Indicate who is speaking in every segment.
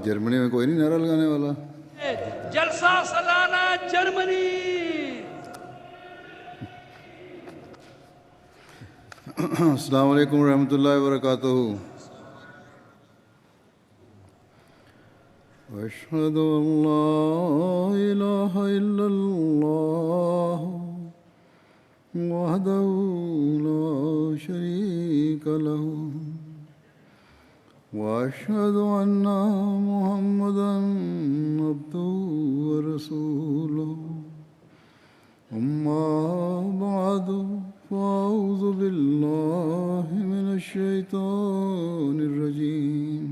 Speaker 1: جرمنی میں کوئی نہیں نعرہ لگانے والا؟
Speaker 2: جلسہ سالانہ جرمنی.
Speaker 1: السلام علیکم ورحمۃ اللہ وبرکاتہ. اشہد ان لا الہ الا اللہ وحدہ لا شریک لہ واشہد ان محمدا عبدہ ورسولہ. اما بعد فاعوذ باللہ من الشیطان الرجیم.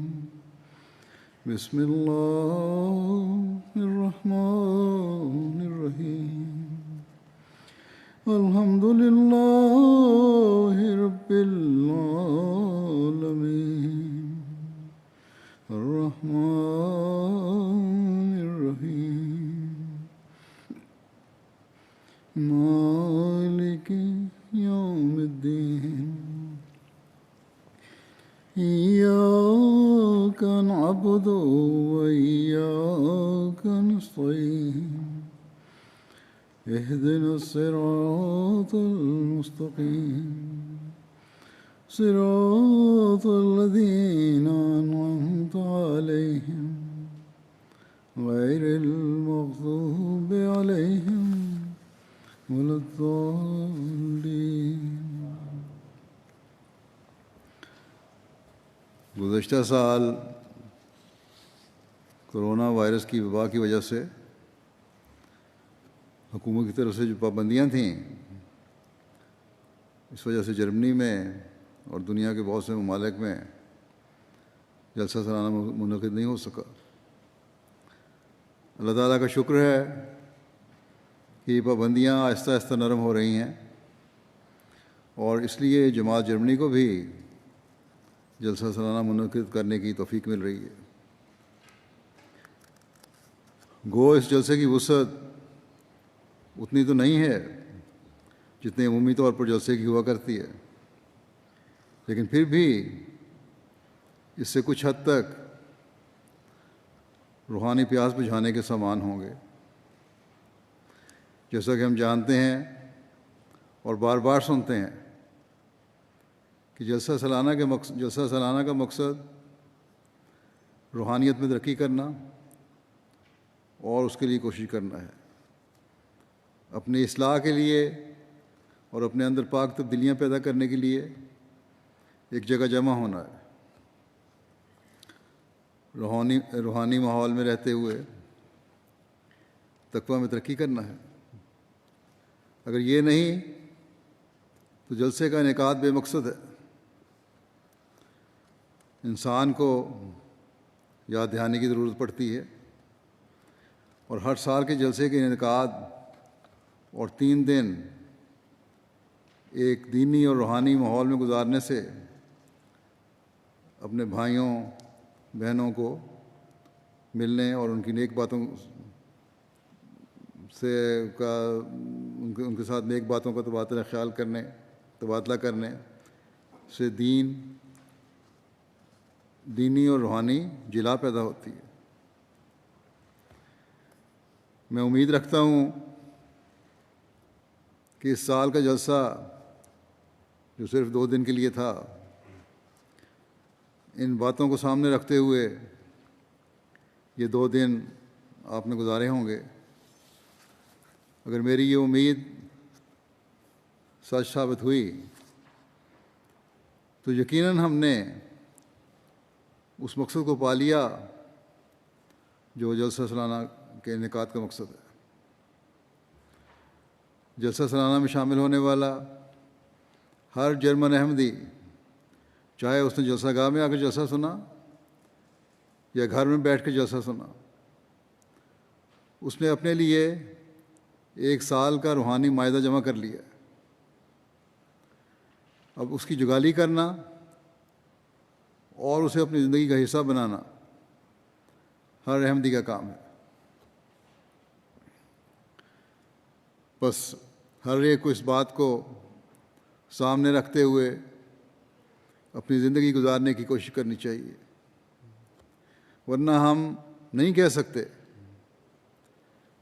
Speaker 1: بسم اللہ الرحمن الرحیم. الحمد للہ رب العالمین الرحمن الرحیم مالک یوم الدین. إياك نعبد وإياك نستعين. اهدنا الصراط المستقيم صراط الذين أنعمت عليهم غير المغضوب عليهم ولا الضالين. گزشتہ سال کرونا وائرس کی وبا کی وجہ سے حکومت کی طرف سے جو پابندیاں تھیں، اس وجہ سے جرمنی میں اور دنیا کے بہت سے ممالک میں جلسہ سالانہ منعقد نہیں ہو سکا. اللہ تعالیٰ کا شکر ہے کہ یہ پابندیاں آہستہ آہستہ نرم ہو رہی ہیں، اور اس لیے جماعت جرمنی کو بھی جلسہ سالانہ منعقد کرنے کی توفیق مل رہی ہے. گو اس جلسے کی وسعت اتنی تو نہیں ہے جتنی عمومی طور پر جلسے کی ہوا کرتی ہے، لیکن پھر بھی اس سے کچھ حد تک روحانی پیاس بجھانے کے سامان ہوں گے. جیسا کہ ہم جانتے ہیں اور بار بار سنتے ہیں کہ جلسہ سالانہ کا مقصد روحانیت میں ترقی کرنا اور اس کے لیے کوشش کرنا ہے، اپنی اصلاح کے لیے اور اپنے اندر پاک تبدیلیاں پیدا کرنے کے لیے ایک جگہ جمع ہونا ہے، روحانی ماحول میں رہتے ہوئے تقویٰ میں ترقی کرنا ہے. اگر یہ نہیں تو جلسے کا انعقاد بے مقصد ہے. انسان کو یاد دہانی کی ضرورت پڑتی ہے، اور ہر سال کے جلسے کے انعقاد اور 3 دن ایک دینی اور روحانی ماحول میں گزارنے سے اپنے بھائیوں بہنوں کو ملنے اور ان کی نیک باتوں سے ان کے ساتھ نیک باتوں کا تبادلہ کرنے سے دینی اور روحانی جلا پیدا ہوتی ہے. میں امید رکھتا ہوں کہ اس سال کا جلسہ جو صرف 2 دن کے لیے تھا، ان باتوں کو سامنے رکھتے ہوئے یہ 2 دن آپ نے گزارے ہوں گے. اگر میری یہ امید سچ ثابت ہوئی تو یقیناً ہم نے اس مقصد کو پا لیا جو جلسہ سالانہ کے انعقاد کا مقصد ہے۔ جلسہ سالانہ میں شامل ہونے والا ہر جرمن احمدی، چاہے اس نے جلسہ گاہ میں آ کر جلسہ سنا یا گھر میں بیٹھ کے جلسہ سنا، اس نے اپنے لیے 1 سال کا روحانی معاہدہ جمع کر لیا۔ اب اس کی جگالی کرنا اور اسے اپنی زندگی کا حصہ بنانا ہر احمدی کا کام ہے۔ بس ہر ایک کو اس بات کو سامنے رکھتے ہوئے اپنی زندگی گزارنے کی کوشش کرنی چاہیے، ورنہ ہم نہیں کہہ سکتے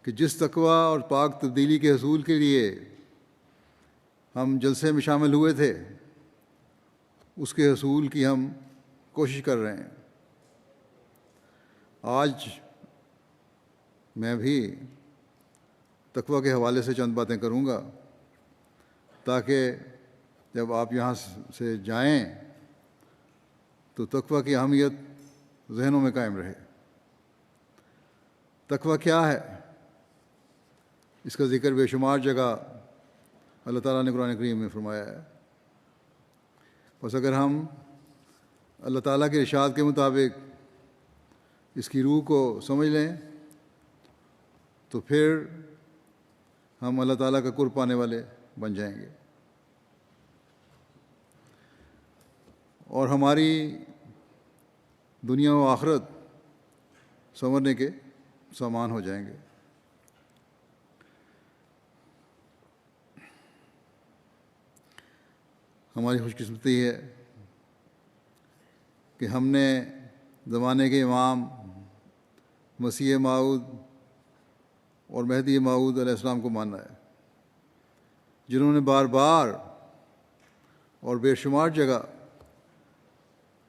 Speaker 1: کہ جس تقویٰ اور پاک تبدیلی کے حصول کے لیے ہم جلسے میں شامل ہوئے تھے، اس کے حصول کی ہم کوشش کر رہے ہیں۔ آج میں بھی تقویٰ کے حوالے سے چند باتیں کروں گا تاکہ جب آپ یہاں سے جائیں تو تقویٰ کی اہمیت ذہنوں میں قائم رہے۔ تقویٰ کیا ہے؟ اس کا ذکر بے شمار جگہ اللہ تعالیٰ نے قرآن کریم میں فرمایا ہے۔ بس اگر ہم اللہ تعالیٰ کے ارشاد کے مطابق اس کی روح کو سمجھ لیں تو پھر ہم اللہ تعالیٰ کا قرب پانے والے بن جائیں گے اور ہماری دنیا و آخرت سنورنے کے سامان ہو جائیں گے۔ ہماری خوش قسمتی ہے کہ ہم نے زمانے کے امام مسیح موعود اور مہدی موعود علیہ السلام کو مانا ہے، جنہوں نے بار بار اور بے شمار جگہ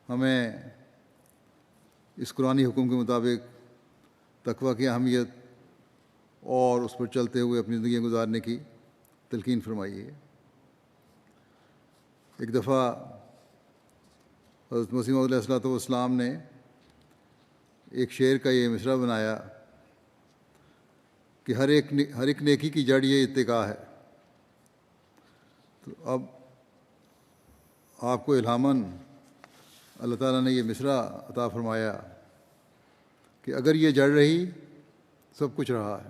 Speaker 1: ہمیں اس قرآنی حکم کے مطابق تقویٰ کی اہمیت اور اس پر چلتے ہوئے اپنی زندگی گزارنے کی تلقین فرمائی ہے۔ ایک دفعہ حضرت مسیح موعود علیہ السلام نے ایک شعر کا یہ مصرع بنایا کہ ہر ایک نیکی کی جڑ یہ اتقاء ہے۔ تو اب آپ کو الہاماً اللہ تعالیٰ نے یہ مصرع عطا فرمایا کہ اگر یہ جڑ رہی سب کچھ رہا ہے۔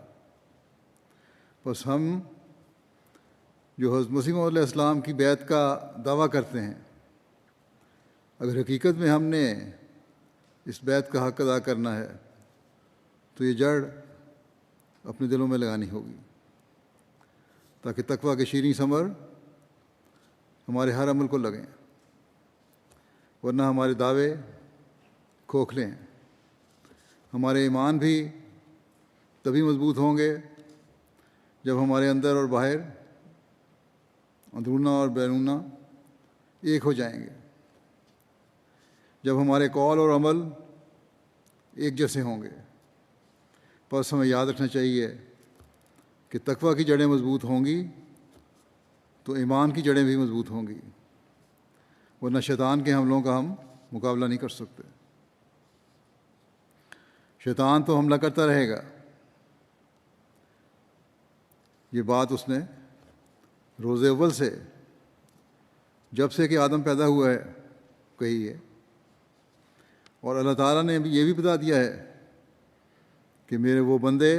Speaker 1: بس ہم جو حضرت مسیح موعود علیہ السلام کی بیعت کا دعویٰ کرتے ہیں، اگر حقیقت میں ہم نے اس بیعت کا حق ادا کرنا ہے تو یہ جڑ اپنے دلوں میں لگانی ہوگی تاکہ تقویٰ کے شیریں ثمر ہمارے ہر عمل کو لگیں، ورنہ ہمارے دعوے کھوکھلے ہیں۔ ہمارے ایمان بھی تبھی مضبوط ہوں گے جب ہمارے اندر اور باہر، اندرونہ اور بیرونہ ایک ہو جائیں گے، جب ہمارے قول اور عمل ایک جیسے ہوں گے۔ بس ہمیں یاد رکھنا چاہیے کہ تقویٰ کی جڑیں مضبوط ہوں گی تو ایمان کی جڑیں بھی مضبوط ہوں گی، ورنہ شیطان کے حملوں کا ہم مقابلہ نہیں کر سکتے۔ شیطان تو حملہ کرتا رہے گا، یہ بات اس نے روز اول سے، جب سے کہ آدم پیدا ہوا ہے، کہی ہے، اور اللہ تعالیٰ نے یہ بھی بتا دیا ہے کہ میرے وہ بندے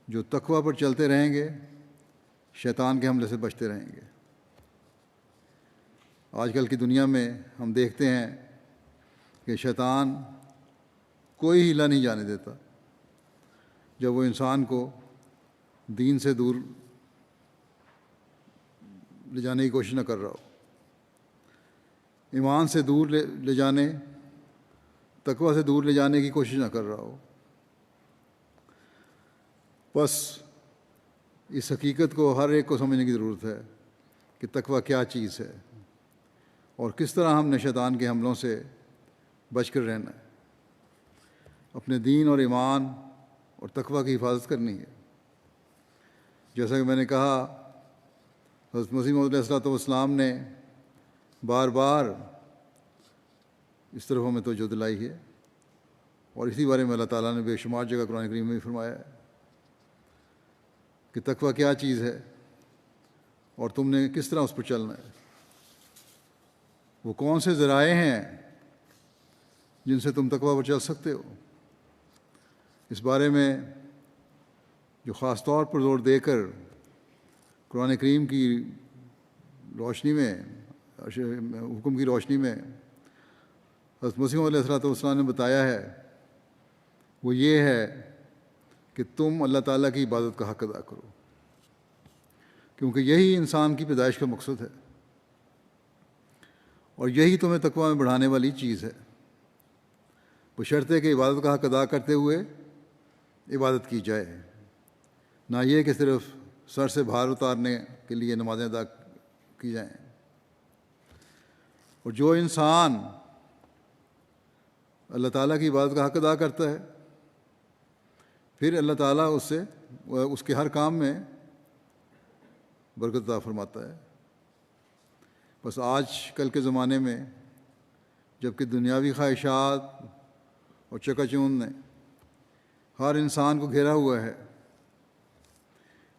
Speaker 1: جو تقویٰ پر چلتے رہیں گے شیطان کے حملے سے بچتے رہیں گے۔ آج کل کی دنیا میں ہم دیکھتے ہیں کہ شیطان کوئی ہلا نہیں جانے دیتا جب وہ انسان کو دین سے دور لے جانے کی کوشش نہ کر رہا ہو، ایمان سے دور لے جانے، تقویٰ سے دور لے جانے کی کوشش نہ کر رہا ہو۔ بس اس حقیقت کو ہر ایک کو سمجھنے کی ضرورت ہے کہ تقویٰ کیا چیز ہے اور کس طرح ہم نے شیطان کے حملوں سے بچ کر رہنا ہے، اپنے دین اور ایمان اور تقویٰ کی حفاظت کرنی ہے۔ جیسا کہ میں نے کہا، حضرت مسیح موعود علیہ السلام نے بار بار اس طرف ہمیں توجہ دلائی ہے اور اسی بارے میں اللہ تعالیٰ نے بے شمار جگہ قرآن کریم میں بھی فرمایا ہے کہ تقویٰ کیا چیز ہے اور تم نے کس طرح اس پر چلنا ہے، وہ کون سے ذرائع ہیں جن سے تم تقویٰ پر چل سکتے ہو۔ اس بارے میں جو خاص طور پر زور دے کر قرآن کریم کی روشنی میں، حکم کی روشنی میں حضرت مسیح علیہ السلام نے بتایا ہے، وہ یہ ہے کہ تم اللہ تعالیٰ کی عبادت کا حق ادا کرو، کیونکہ یہی انسان کی پیدائش کا مقصد ہے اور یہی تمہیں تقویٰ میں بڑھانے والی چیز ہے، بشرطے کہ عبادت کا حق ادا کرتے ہوئے عبادت کی جائے، نہ یہ کہ صرف سر سے بھار اتارنے کے لیے نمازیں ادا کی جائیں۔ اور جو انسان اللہ تعالیٰ کی عبادت کا حق ادا کرتا ہے، پھر اللہ تعالیٰ اس کے ہر کام میں برکت عطا فرماتا ہے۔ بس آج کل کے زمانے میں جب کہ دنیاوی خواہشات اور چکا چوند نے ہر انسان کو گھیرا ہوا ہے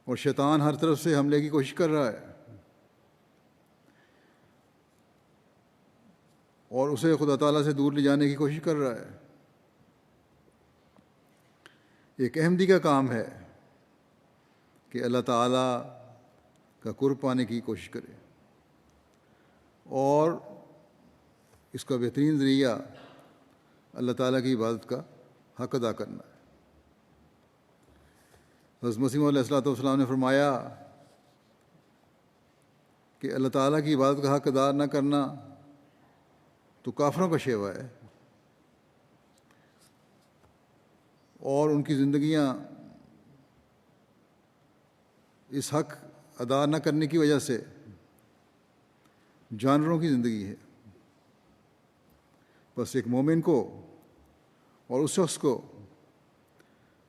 Speaker 1: اور شیطان ہر طرف سے حملے کی کوشش کر رہا ہے اور اسے خدا تعالیٰ سے دور لے جانے کی کوشش کر رہا ہے، ایک احمدی کا کام ہے کہ اللہ تعالیٰ کا قرب پانے کی کوشش کرے، اور اس کا بہترین ذریعہ اللہ تعالیٰ کی عبادت کا حق ادا کرنا ہے۔ حضرت مسیح علیہ السلام نے فرمایا کہ اللہ تعالیٰ کی عبادت کا حق ادا نہ کرنا تو کافروں کا شیوا ہے، اور ان کی زندگیاں اس حق ادا نہ کرنے کی وجہ سے جانوروں کی زندگی ہے۔ بس ایک مومن کو اور اس شخص کو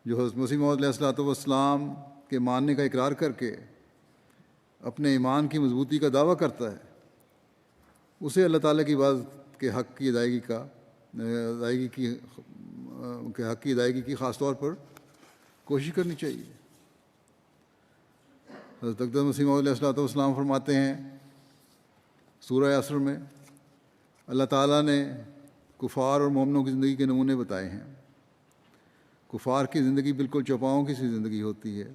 Speaker 1: جو حضرت مسیح موعود علیہ السلام کے ماننے کا اقرار کر کے اپنے ایمان کی مضبوطی کا دعویٰ کرتا ہے، اسے اللہ تعالیٰ کی عبادت کے حق کی ادائیگی کی خاص طور پر کوشش کرنی چاہیے۔ حضرت اقدس مسیح موعود علیہ السلام فرماتے ہیں سورہ عصر میں، اللہ تعالیٰ نے کفار اور مومنوں کی زندگی کے نمونے بتائے ہیں۔ کفار کی زندگی بالکل چوپاؤں کی سی زندگی ہوتی ہے،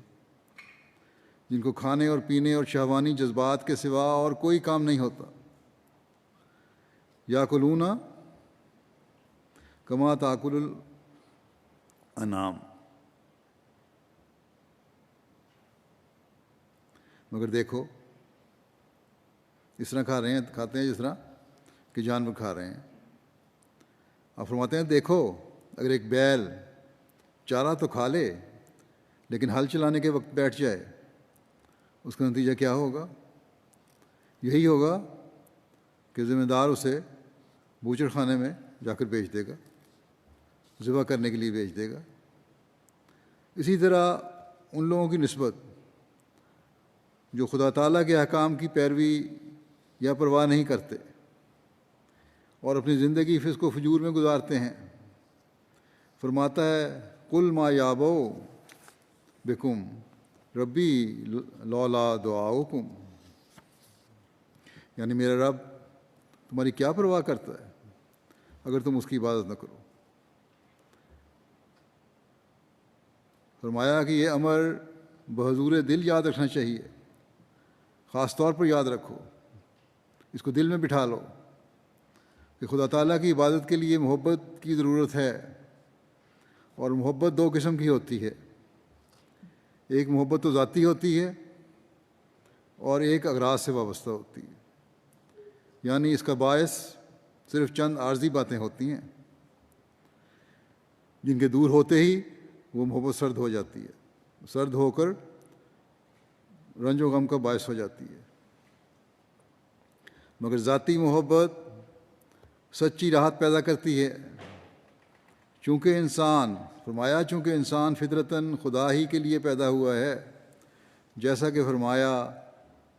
Speaker 1: جن کو کھانے اور پینے اور شہوانی جذبات کے سوا اور کوئی کام نہیں ہوتا۔ یاکلون کما تاکل الانعام، مگر دیکھو اس طرح کھاتے ہیں جس طرح کہ جانور کھا رہے ہیں۔ آپ فرماتے ہیں دیکھو اگر ایک بیل چارہ تو کھا لے لیکن ہل چلانے کے وقت بیٹھ جائے، اس کا نتیجہ کیا ہوگا؟ یہی ہوگا کہ ذمہ دار اسے بوچڑ خانے میں جا کر بیچ دے گا، ذبح کرنے کے لیے بیچ دے گا۔ اسی طرح ان لوگوں کی نسبت جو خدا تعالیٰ کے احکام کی پیروی یا پرواہ نہیں کرتے اور اپنی زندگی فسق و فجور میں گزارتے ہیں، فرماتا ہے قل ما یابو بکم ربی لولا دعاؤکم، یعنی میرا رب تمہاری کیا پرواہ کرتا ہے اگر تم اس کی عبادت نہ کرو۔ فرمایا کہ یہ امر بحضور دل یاد رکھنا چاہیے، خاص طور پر یاد رکھو، اس کو دل میں بٹھا لو کہ خدا تعالیٰ کی عبادت کے لیے محبت کی ضرورت ہے، اور محبت دو قسم کی ہوتی ہے، ایک محبت تو ذاتی ہوتی ہے اور ایک اغراض سے وابستہ ہوتی ہے، یعنی اس کا باعث صرف چند عارضی باتیں ہوتی ہیں جن کے دور ہوتے ہی وہ محبت سرد ہو جاتی ہے، سرد ہو کر رنج و غم کا باعث ہو جاتی ہے۔ مگر ذاتی محبت سچی راحت پیدا کرتی ہے، چونکہ انسان فطرتاً خدا ہی کے لیے پیدا ہوا ہے، جیسا کہ فرمایا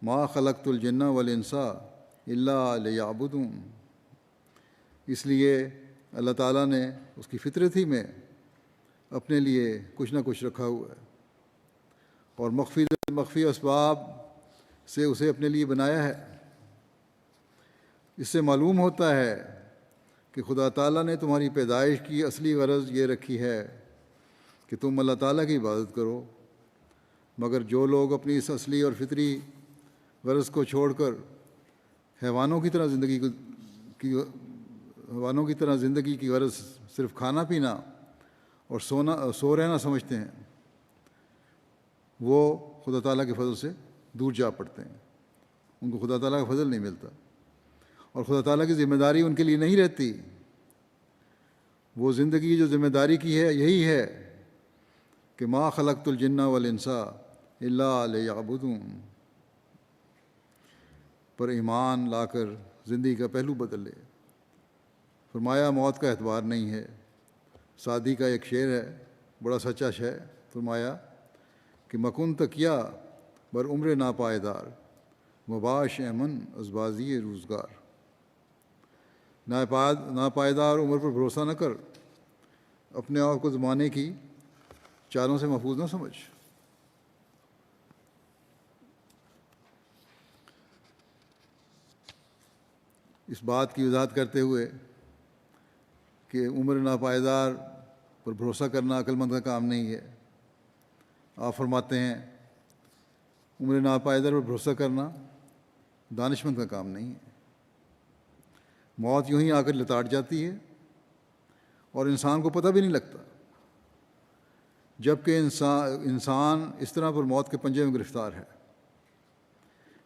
Speaker 1: ما خلقت الجن والانس الا لیعبدون، اس لیے اللہ تعالیٰ نے اس کی فطرت ہی میں اپنے لیے کچھ نہ کچھ رکھا ہوا ہے، اور مخفی اسباب سے اسے اپنے لیے بنایا ہے۔ اس سے معلوم ہوتا ہے کہ خدا تعالیٰ نے تمہاری پیدائش کی اصلی غرض یہ رکھی ہے کہ تم اللہ تعالیٰ کی عبادت کرو، مگر جو لوگ اپنی اس اصلی اور فطری غرض کو چھوڑ کر حیوانوں کی طرح زندگی کی غرض صرف کھانا پینا اور سو رہنا سمجھتے ہیں، وہ خدا تعالیٰ کے فضل سے دور جا پڑتے ہیں۔ ان کو خدا تعالیٰ کا فضل نہیں ملتا، اور خدا تعالیٰ کی ذمہ داری ان کے لیے نہیں رہتی۔ وہ زندگی جو ذمہ داری کی ہے یہی ہے کہ ما خلقت الجن والانس الا لیعبدون، پر ایمان لا کر زندگی کا پہلو بدل لے۔ فرمایا موت کا اعتبار نہیں ہے۔ سعدی کا ایک شعر ہے، بڑا سچا شعر، فرمایا کہ مکن تکیا بر عمر ناپائیدار، مباش امن از بازی روزگار۔ ناپائیدار عمر پر بھروسہ نہ کر، اپنے آپ کو زمانے کی چالوں سے محفوظ نہ سمجھ۔ اس بات کی وضاحت کرتے ہوئے کہ عمر ناپائیدار پر بھروسہ کرنا عقل مند کا کام نہیں ہے، آپ فرماتے ہیں عمر ناپائیدار پر بھروسہ کرنا دانش مند کا کام نہیں ہے۔ موت یوں ہی آ کر لتاڑ جاتی ہے اور انسان کو پتہ بھی نہیں لگتا، جبکہ انسان اس طرح پر موت کے پنجے میں گرفتار ہے۔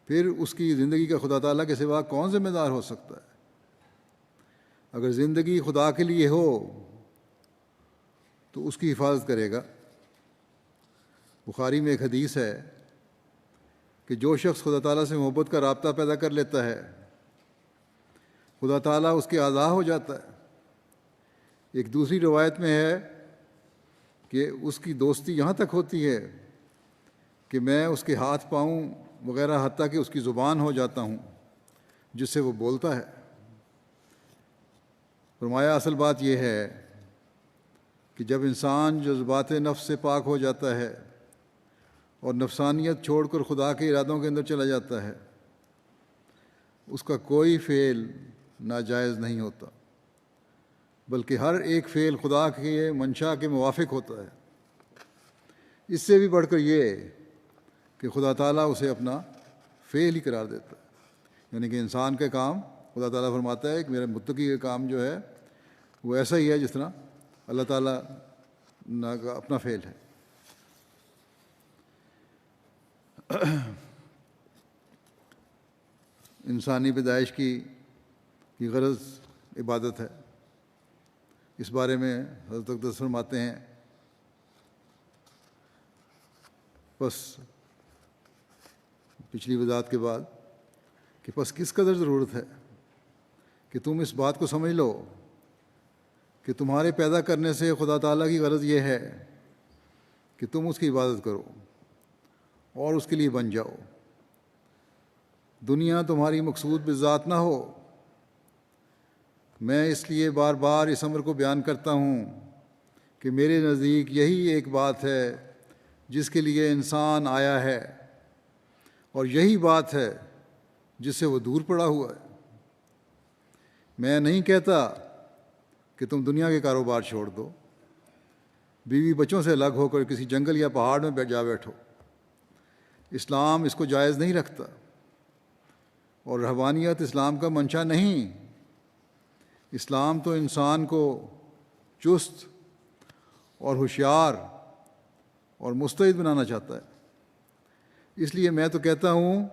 Speaker 1: پھر اس کی زندگی کا خدا تعالیٰ کے سوا کون ذمہ دار ہو سکتا ہے؟ اگر زندگی خدا کے لیے ہو تو اس کی حفاظت کرے گا۔ بخاری میں ایک حدیث ہے کہ جو شخص خدا تعالیٰ سے محبت کا رابطہ پیدا کر لیتا ہے، خدا تعالیٰ اس کے اعضاء ہو جاتا ہے۔ ایک دوسری روایت میں ہے کہ اس کی دوستی یہاں تک ہوتی ہے کہ میں اس کے ہاتھ پاؤں وغیرہ حتیٰ کہ اس کی زبان ہو جاتا ہوں جس سے وہ بولتا ہے۔ فرمایا اصل بات یہ ہے کہ جب انسان جذبات نفس سے پاک ہو جاتا ہے اور نفسانیت چھوڑ کر خدا کے ارادوں کے اندر چلا جاتا ہے، اس کا کوئی فعل ناجائز نہیں ہوتا، بلکہ ہر ایک فعل خدا کے منشا کے موافق ہوتا ہے۔ اس سے بھی بڑھ کر یہ کہ خدا تعالیٰ اسے اپنا فعل ہی قرار دیتا ہے، یعنی کہ انسان کے کام خدا تعالیٰ فرماتا ہے کہ میرے متقی کا کام جو ہے وہ ایسا ہی ہے جس طرح اللہ تعالیٰ کا اپنا فعل ہے۔ انسانی پیدائش کی غرض عبادت ہے۔ اس بارے میں حضرت اقدس فرماتے ہیں، بس پچھلی وضاحت کے بعد کہ بس کس قدر ضرورت ہے کہ تم اس بات کو سمجھ لو کہ تمہارے پیدا کرنے سے خدا تعالیٰ کی غرض یہ ہے کہ تم اس کی عبادت کرو اور اس کے لیے بن جاؤ۔ دنیا تمہاری مقصود بذات نہ ہو۔ میں اس لیے بار بار اس امر کو بیان کرتا ہوں کہ میرے نزدیک یہی ایک بات ہے جس کے لیے انسان آیا ہے، اور یہی بات ہے جس سے وہ دور پڑا ہوا ہے۔ میں نہیں کہتا کہ تم دنیا کے کاروبار چھوڑ دو، بیوی بچوں سے الگ ہو کر کسی جنگل یا پہاڑ میں جا بیٹھو۔ اسلام اس کو جائز نہیں رکھتا، اور روحانیت اسلام کا منشا نہیں۔ اسلام تو انسان کو چست اور ہوشیار اور مستعد بنانا چاہتا ہے۔ اس لیے میں تو کہتا ہوں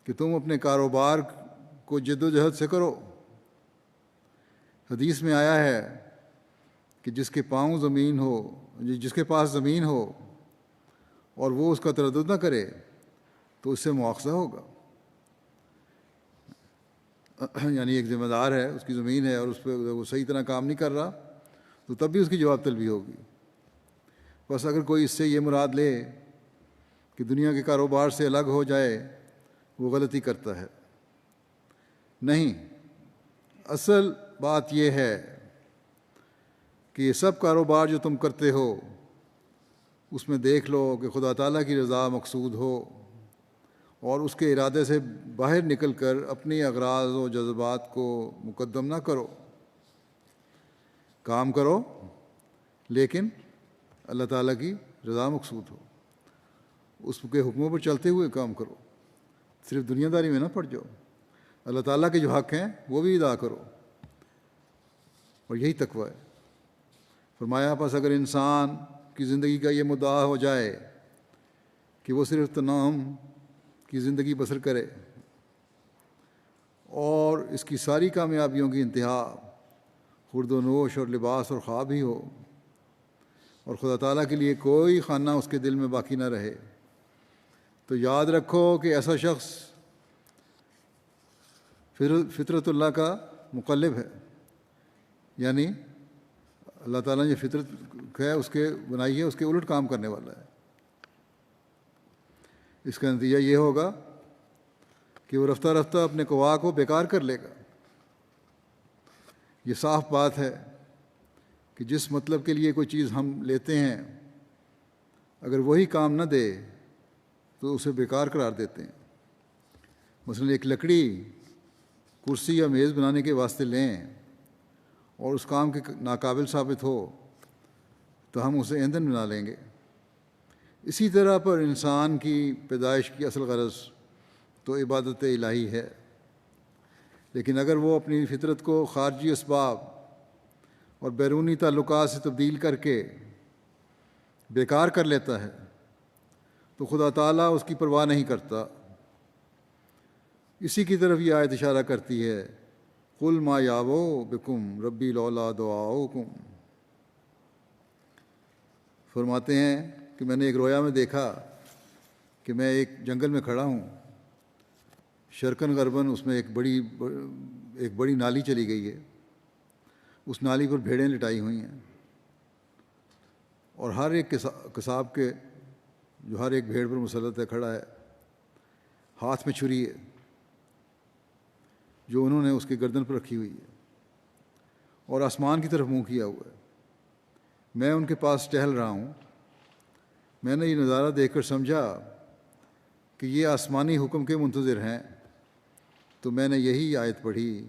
Speaker 1: کہ تم اپنے کاروبار کو جد و جہد سے کرو۔ حدیث میں آیا ہے کہ جس کے پاس زمین ہو اور وہ اس کا تردد نہ کرے تو اس سے مواخذہ ہوگا۔ یعنی ایک ذمہ دار ہے، اس کی زمین ہے اور اس پہ وہ صحیح طرح کام نہیں کر رہا تو تب بھی اس کی جواب طلبی ہوگی۔ بس اگر کوئی اس سے یہ مراد لے کہ دنیا کے کاروبار سے الگ ہو جائے، وہ غلطی کرتا ہے۔ نہیں، اصل بات یہ ہے کہ یہ سب کاروبار جو تم کرتے ہو اس میں دیکھ لو کہ خدا تعالیٰ کی رضا مقصود ہو، اور اس کے ارادے سے باہر نکل کر اپنی اغراض و جذبات کو مقدم نہ کرو۔ کام کرو لیکن اللہ تعالیٰ کی رضا مقصود ہو، اس کے حکموں پر چلتے ہوئے کام کرو، صرف دنیا داری میں نہ پڑ جاؤ۔ اللہ تعالیٰ کے جو حق ہیں وہ بھی ادا کرو، اور یہی تقویٰ ہے۔ فرمایا پس اگر انسان کی زندگی کا یہ مدعا ہو جائے کہ وہ صرف تنعم کی زندگی بسر کرے اور اس کی ساری کامیابیوں کی انتہا خورد و نوش اور لباس اور خواب ہی ہو، اور خدا تعالیٰ کے لیے کوئی خانہ اس کے دل میں باقی نہ رہے، تو یاد رکھو کہ ایسا شخص فطرت اللہ کا مقلب ہے، یعنی اللہ تعالیٰ نے جو فطرت ہے اس کے بنائی ہے اس کے الٹ کام کرنے والا ہے۔ اس کا نتیجہ یہ ہوگا کہ وہ رفتہ رفتہ اپنے قوا کو بیکار کر لے گا۔ یہ صاف بات ہے کہ جس مطلب کے لیے کوئی چیز ہم لیتے ہیں اگر وہی کام نہ دے تو اسے بیکار قرار دیتے ہیں۔ مثلا ایک لکڑی کرسی یا میز بنانے کے واسطے لیں اور اس کام کے ناقابل ثابت ہو تو ہم اسے ایندھن بنا لیں گے۔ اسی طرح پر انسان کی پیدائش کی اصل غرض تو عبادت الہی ہے، لیکن اگر وہ اپنی فطرت کو خارجی اسباب اور بیرونی تعلقات سے تبدیل کر کے بیکار کر لیتا ہے تو خدا تعالیٰ اس کی پرواہ نہیں کرتا۔ اسی کی طرف یہ آیت اشارہ کرتی ہے، قل ما یابو بکم ربی لولا دعاؤکم۔ فرماتے ہیں کہ میں نے ایک رویا میں دیکھا کہ میں ایک جنگل میں کھڑا ہوں، شرقاً غرباً اس میں ایک بڑی نالی چلی گئی ہے، اس نالی پر بھیڑیں لٹائی ہوئی ہیں، اور ہر ایک قصاب کے جو ہر ایک بھیڑ پر مسلط ہے کھڑا ہے، ہاتھ میں چھری ہے جو انہوں نے اس کے گردن پر رکھی ہوئی ہے، اور آسمان کی طرف منہ کیا ہوا ہے۔ میں ان کے پاس ٹہل رہا ہوں۔ میں نے یہ نظارہ دیکھ کر سمجھا کہ یہ آسمانی حکم کے منتظر ہیں، تو میں نے یہی آیت پڑھی،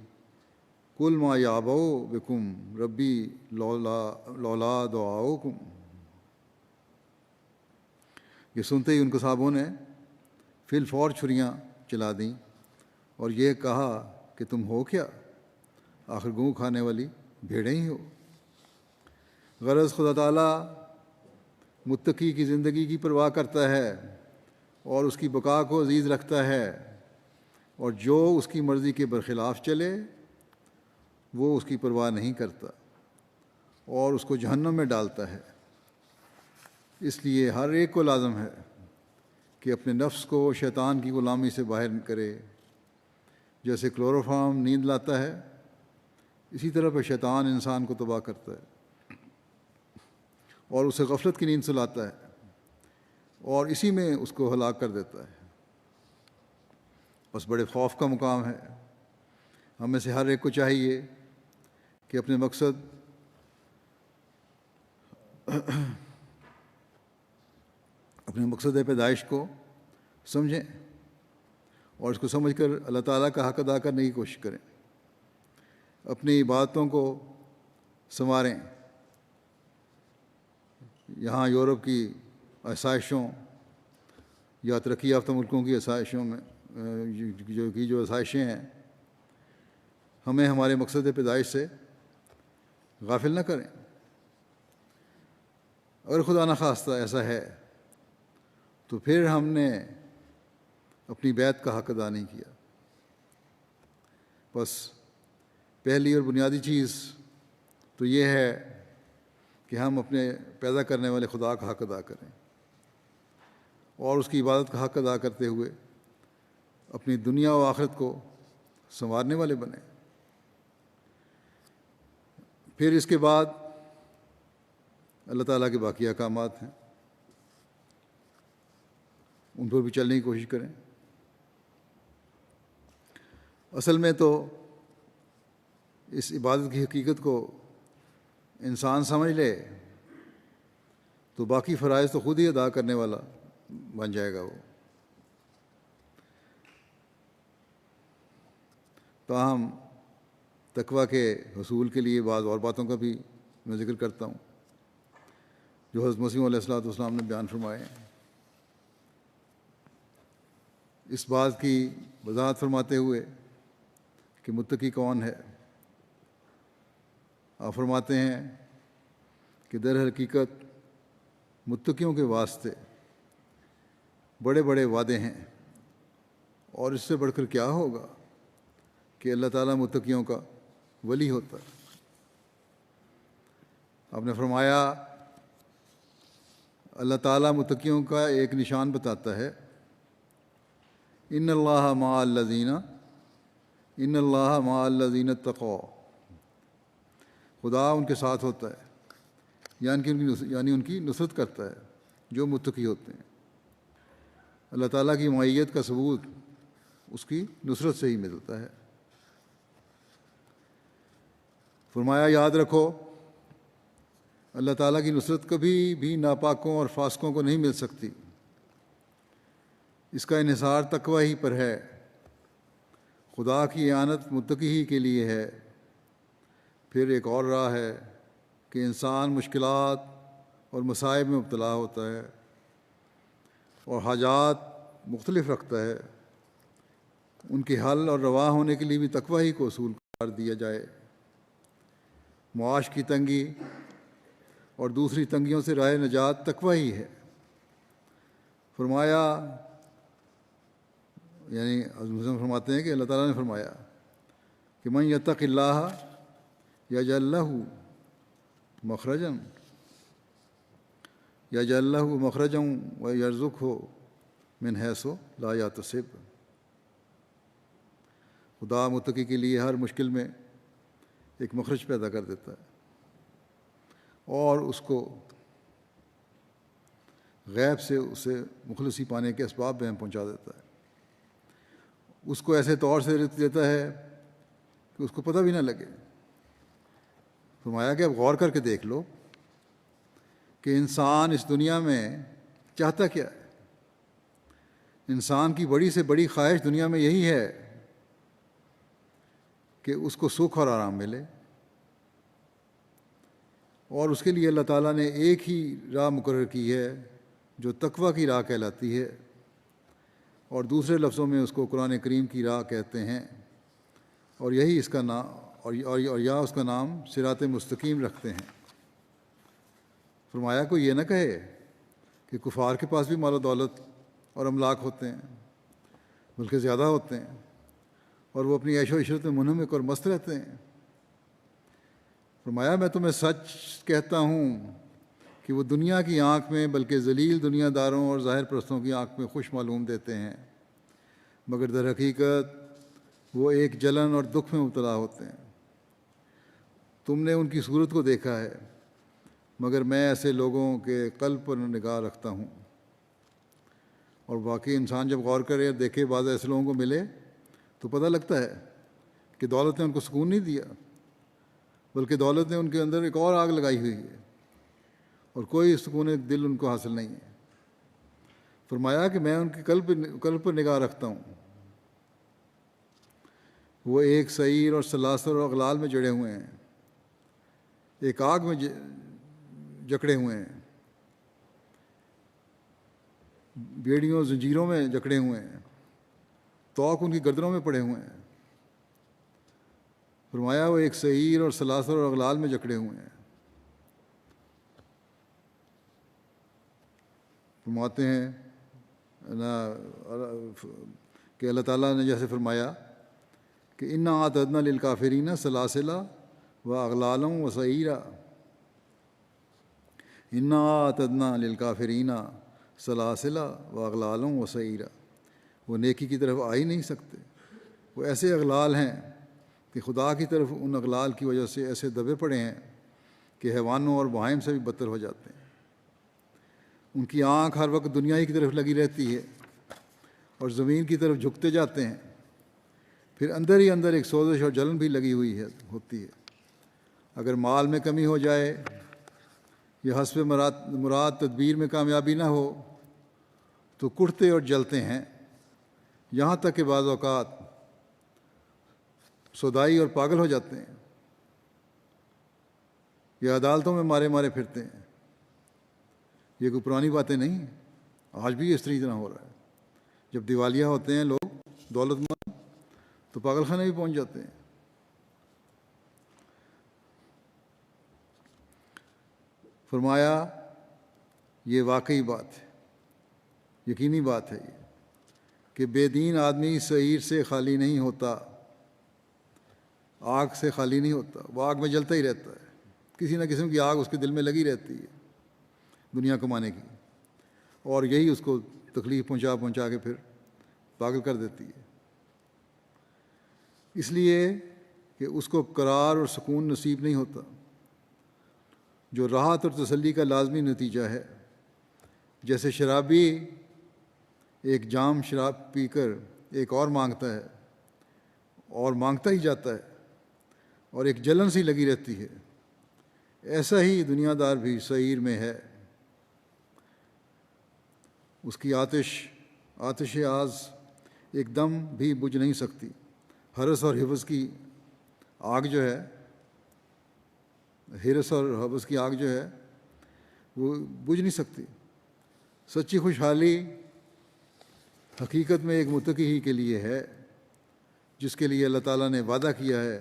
Speaker 1: قل ما یابو بکم ربی لولا دعاؤکم۔ یہ سنتے ہی ان قصابوں نے فی الفور چھریاں چلا دیں اور یہ کہا کہ تم ہو کیا؟ آخر گوں کھانے والی بھیڑیں ہی ہو۔ غرض خدا تعالیٰ متقی کی زندگی کی پرواہ کرتا ہے اور اس کی بقا کو عزیز رکھتا ہے، اور جو اس کی مرضی کے برخلاف چلے وہ اس کی پرواہ نہیں کرتا اور اس کو جہنم میں ڈالتا ہے۔ اس لیے ہر ایک کو لازم ہے کہ اپنے نفس کو شیطان کی غلامی سے باہر کرے۔ جیسے کلوروفارم نیند لاتا ہے، اسی طرح پہ شیطان انسان کو تباہ کرتا ہے اور اسے غفلت کی نیند سلاتا ہے، اور اسی میں اس کو ہلاک کر دیتا ہے۔ بس بڑے خوف کا مقام ہے۔ ہم میں سے ہر ایک کو چاہیے کہ اپنے مقصد پیدائش کو سمجھیں اور اس کو سمجھ کر اللہ تعالیٰ کا حق ادا کرنے کی کوشش کریں، اپنی عبادتوں کو سنواریں۔ یہاں یورپ کی آسائشوں یا ترقی یافتہ ملکوں کی آسائشوں میں جو آسائشیں ہیں، ہمیں ہمارے مقصد پیدائش سے غافل نہ کریں۔ اگر خدا نخواستہ ایسا ہے تو پھر ہم نے اپنی بیعت کا حق ادا نہیں کیا۔ بس پہلی اور بنیادی چیز تو یہ ہے کہ ہم اپنے پیدا کرنے والے خدا کا حق ادا کریں اور اس کی عبادت کا حق ادا کرتے ہوئے اپنی دنیا و آخرت کو سنوارنے والے بنیں۔ پھر اس کے بعد اللہ تعالیٰ کے باقی احکامات ہیں، ان پر بھی چلنے کی کوشش کریں۔ اصل میں تو اس عبادت کی حقیقت کو انسان سمجھ لے تو باقی فرائض تو خود ہی ادا کرنے والا بن جائے گا وہ۔ تاہم تقویٰ کے حصول کے لیے بعض اور باتوں کا بھی میں ذکر کرتا ہوں جو حضرت مسیح علیہ الصلوۃ والسلام نے بیان فرمائے ہیں۔ اس بات کی وضاحت فرماتے ہوئے کہ متقی کون ہے، آپ فرماتے ہیں کہ در حقیقت متقیوں کے واسطے بڑے بڑے وعدے ہیں، اور اس سے بڑھ کر کیا ہوگا کہ اللہ تعالیٰ متقیوں کا ولی ہوتا ہے۔ آپ نے فرمایا اللہ تعالیٰ متقیوں کا ایک نشان بتاتا ہے، ان اللہ مع الذین اتقوا، خدا ان کے ساتھ ہوتا ہے، یعنی ان کی نصرت کرتا ہے جو متقی ہوتے ہیں۔ اللہ تعالیٰ کی معیت کا ثبوت اس کی نصرت سے ہی ملتا ہے۔ فرمایا یاد رکھو اللہ تعالیٰ کی نصرت کبھی بھی ناپاکوں اور فاسقوں کو نہیں مل سکتی، اس کا انحصار تقوی ہی پر ہے۔ خدا کی اعانت متقی ہی کے لیے ہے۔ پھر ایک اور راہ ہے کہ انسان مشکلات اور مصائب میں مبتلا ہوتا ہے اور حاجات مختلف رکھتا ہے، ان کے حل اور روا ہونے کے لیے بھی تقوی ہی کو اصول قرار دیا جائے۔ معاش کی تنگی اور دوسری تنگیوں سے راہ نجات تقوی ہی ہے۔ فرمایا یعنی حضرت فرماتے ہیں کہ اللہ تعالیٰ نے فرمایا کہ من یتق اللہ یجعل لہ مخرجا ویرزقہ من حیث لا یحتسب۔ خدا متقی کے لیے ہر مشکل میں ایک مخرج پیدا کر دیتا ہے اور اس کو غیب سے اسے مخلصی پانے کے اسباب میں پہنچا دیتا ہے۔ اس کو ایسے طور سے رزق دیتا ہے کہ اس کو پتہ بھی نہ لگے۔ فرمایا کہ اب غور کر کے دیکھ لو کہ انسان اس دنیا میں چاہتا کیا ہے۔ انسان کی بڑی سے بڑی خواہش دنیا میں یہی ہے کہ اس کو سکھ اور آرام ملے، اور اس کے لیے اللہ تعالیٰ نے ایک ہی راہ مقرر کی ہے جو تقویٰ کی راہ کہلاتی ہے، اور دوسرے لفظوں میں اس کو قرآن کریم کی راہ کہتے ہیں، اور یہی اس کا نام اور یا اس کا نام صراط مستقیم رکھتے ہیں۔ فرمایا کوئی یہ نہ کہے کہ کفار کے پاس بھی مال و دولت اور املاک ہوتے ہیں، بلکہ زیادہ ہوتے ہیں، اور وہ اپنی عیش و عشرت میں منہمک اور مست رہتے ہیں۔ فرمایا میں تمہیں سچ کہتا ہوں کہ وہ دنیا کی آنکھ میں بلکہ ذلیل دنیا داروں اور ظاہر پرستوں کی آنکھ میں خوش معلوم دیتے ہیں، مگر در حقیقت وہ ایک جلن اور دکھ میں مبتلا ہوتے ہیں۔ تم نے ان کی صورت کو دیکھا ہے، مگر میں ایسے لوگوں کے قلب پر نگاہ رکھتا ہوں۔ اور باقی انسان جب غور کرے اور دیکھے بعض ایسے لوگوں کو ملے تو پتہ لگتا ہے کہ دولت نے ان کو سکون نہیں دیا، بلکہ دولت نے ان کے اندر ایک اور آگ لگائی ہوئی ہے، اور کوئی سکون دل ان کو حاصل نہیں ہے۔ فرمایا کہ میں ان کے قلب پر نگاہ رکھتا ہوں، وہ ایک سعیر اور سلاسل اور اغلال میں جڑے ہوئے ہیں، ایک آگ میں جکڑے ہوئے ہیں، بیڑیوں زنجیروں میں جکڑے ہوئے ہیں، توق ان کی گردنوں میں پڑے ہوئے ہیں۔ فرمایا وہ ایک سعیر اور سلاسل اور اغلال میں جکڑے ہوئے ہیں۔ فرماتے ہیں کہ اللہ تعالیٰ نے جیسے فرمایا کہ انا اعتدنا للکافرین سلاسل و اغلالا و سعیرا، انا اعتدنا للکافرین سلاسل و اغلالا و سعیرا۔ وہ نیکی کی طرف آ ہی نہیں سکتے، وہ ایسے اغلال ہیں کہ خدا کی طرف ان اغلال کی وجہ سے ایسے دبے پڑے ہیں کہ حیوانوں اور بہائم سے بھی بدتر ہو جاتے ہیں۔ ان کی آنکھ ہر وقت دنیا ہی کی طرف لگی رہتی ہے اور زمین کی طرف جھکتے جاتے ہیں، پھر اندر ہی اندر ایک سوزش اور جلن بھی لگی ہوئی ہوتی ہے۔ اگر مال میں کمی ہو جائے یا حسب مراد تدبیر میں کامیابی نہ ہو تو کڑتے اور جلتے ہیں، یہاں تک کہ بعض اوقات سودائی اور پاگل ہو جاتے ہیں یا عدالتوں میں مارے مارے پھرتے ہیں۔ یہ کوئی پرانی باتیں نہیں ہیں، آج بھی اس طرح ہو رہا ہے۔ جب دیوالیہ ہوتے ہیں لوگ دولت مند تو پاگل خانے بھی پہنچ جاتے ہیں۔ فرمایا یہ واقعی بات ہے، یقینی بات ہے یہ کہ بے دین آدمی سعیر سے خالی نہیں ہوتا، آگ سے خالی نہیں ہوتا، وہ آگ میں جلتا ہی رہتا ہے، کسی نہ قسم کی آگ اس کے دل میں لگی رہتی ہے دنیا کمانے کی، اور یہی اس کو تکلیف پہنچا کے پھر پاگل کر دیتی ہے، اس لیے کہ اس کو قرار اور سکون نصیب نہیں ہوتا جو راحت اور تسلی کا لازمی نتیجہ ہے۔ جیسے شرابی ایک جام شراب پی کر ایک اور مانگتا ہے اور مانگتا ہی جاتا ہے اور ایک جلن سی لگی رہتی ہے، ایسا ہی دنیا دار بھی سعیر میں ہے، اس کی آتش آز ایک دم بھی بجھ نہیں سکتی، ہرس اور حوث کی آگ جو ہے، ہرس اور حوث کی آگ جو ہے وہ بجھ نہیں سکتی۔ سچی خوشحالی حقیقت میں ایک متقی ہی کے لیے ہے، جس کے لیے اللہ تعالیٰ نے وعدہ کیا ہے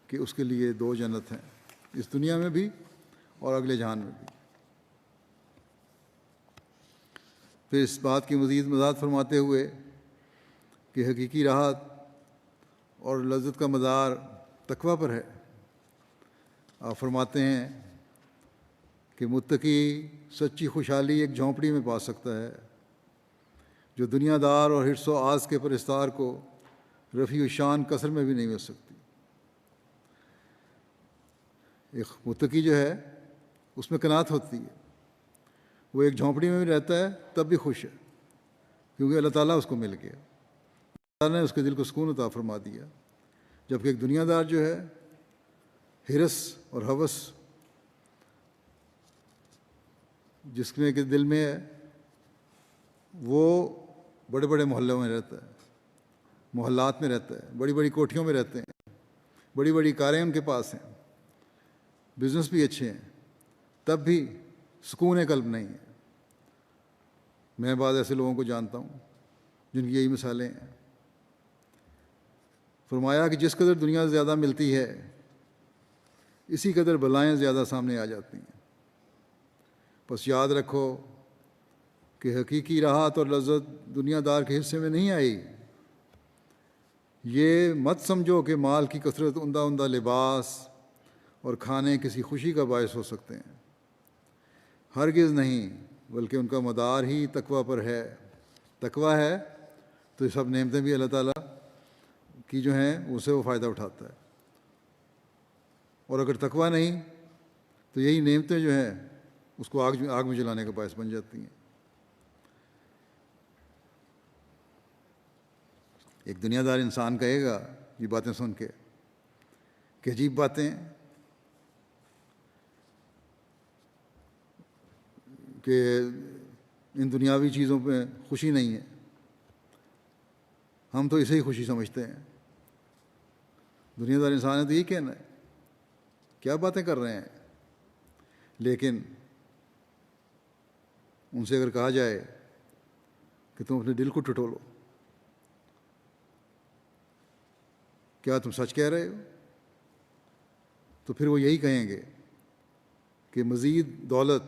Speaker 1: کہ اس کے لیے 2 جنت ہیں، اس دنیا میں بھی اور اگلے جہان میں بھی۔ پھر اس بات کی مزید وضاحت فرماتے ہوئے کہ حقیقی راحت اور لذت کا مدار تقویٰ پر ہے، آپ فرماتے ہیں کہ متقی سچی خوشحالی ایک جھونپڑی میں پا سکتا ہے جو دنیا دار اور حرص و آز کے پرستار کو رفیع الشان قصر میں بھی نہیں مل سکتی۔ ایک متقی جو ہے اس میں قناعت ہوتی ہے، وہ ایک جھونپڑی میں بھی رہتا ہے تب بھی خوش ہے کیونکہ اللہ تعالیٰ اس کو مل گیا، اللہ تعالیٰ نے اس کے دل کو سکون عطا فرما دیا، جبکہ ایک دنیا دار جو ہے حرص اور ہوس جس میں کہ دل میں ہے، وہ بڑے بڑے محلوں میں رہتا ہے، محلات میں رہتا ہے، بڑی بڑی کوٹھیوں میں رہتے ہیں، بڑی بڑی کاریں ان کے پاس ہیں، بزنس بھی اچھے ہیں، تب بھی سکون قلب نہیں ہے۔ میں بعض ایسے لوگوں کو جانتا ہوں جن کی یہی مثالیں ہیں۔ فرمایا کہ جس قدر دنیا زیادہ ملتی ہے اسی قدر بلائیں زیادہ سامنے آ جاتی ہیں، بس یاد رکھو کہ حقیقی راحت اور لذت دنیا دار کے حصے میں نہیں آئی۔ یہ مت سمجھو کہ مال کی کثرت، عمدہ لباس اور کھانے کسی خوشی کا باعث ہو سکتے ہیں، ہرگز نہیں، بلکہ ان کا مدار ہی تقویٰ پر ہے۔ تقویٰ ہے تو یہ سب نعمتیں بھی اللہ تعالیٰ کی جو ہیں اسے وہ فائدہ اٹھاتا ہے، اور اگر تقویٰ نہیں تو یہی نعمتیں جو ہیں اس کو آگ میں جلانے کا باعث بن جاتی ہیں۔ ایک دنیا دار انسان کہے گا یہ باتیں سن کے کہ عجیب باتیں کہ ان دنیاوی چیزوں پہ خوشی نہیں ہے، ہم تو اسے ہی خوشی سمجھتے ہیں۔ دنیا دار انسان ہے تو یہی کہنا ہے، کیا باتیں کر رہے ہیں۔ لیکن ان سے اگر کہا جائے کہ تم اپنے دل کو ٹٹولو، کیا تم سچ کہہ رہے ہو، تو پھر وہ یہی کہیں گے کہ مزید دولت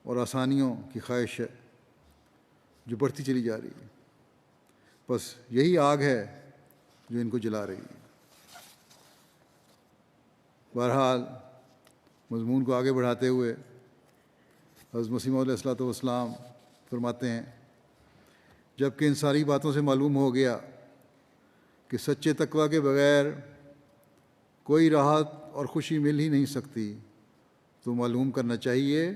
Speaker 1: اور آسانیوں کی خواہش ہے جو بڑھتی چلی جا رہی ہے، بس یہی آگ ہے جو ان کو جلا رہی ہے۔ بہرحال مضمون کو آگے بڑھاتے ہوئے حضرت مسیح موعود علیہ الصلوۃ والسلام فرماتے ہیں، جب کہ ان ساری باتوں سے معلوم ہو گیا کہ سچے تقویٰ کے بغیر کوئی راحت اور خوشی مل ہی نہیں سکتی، تو معلوم کرنا چاہیے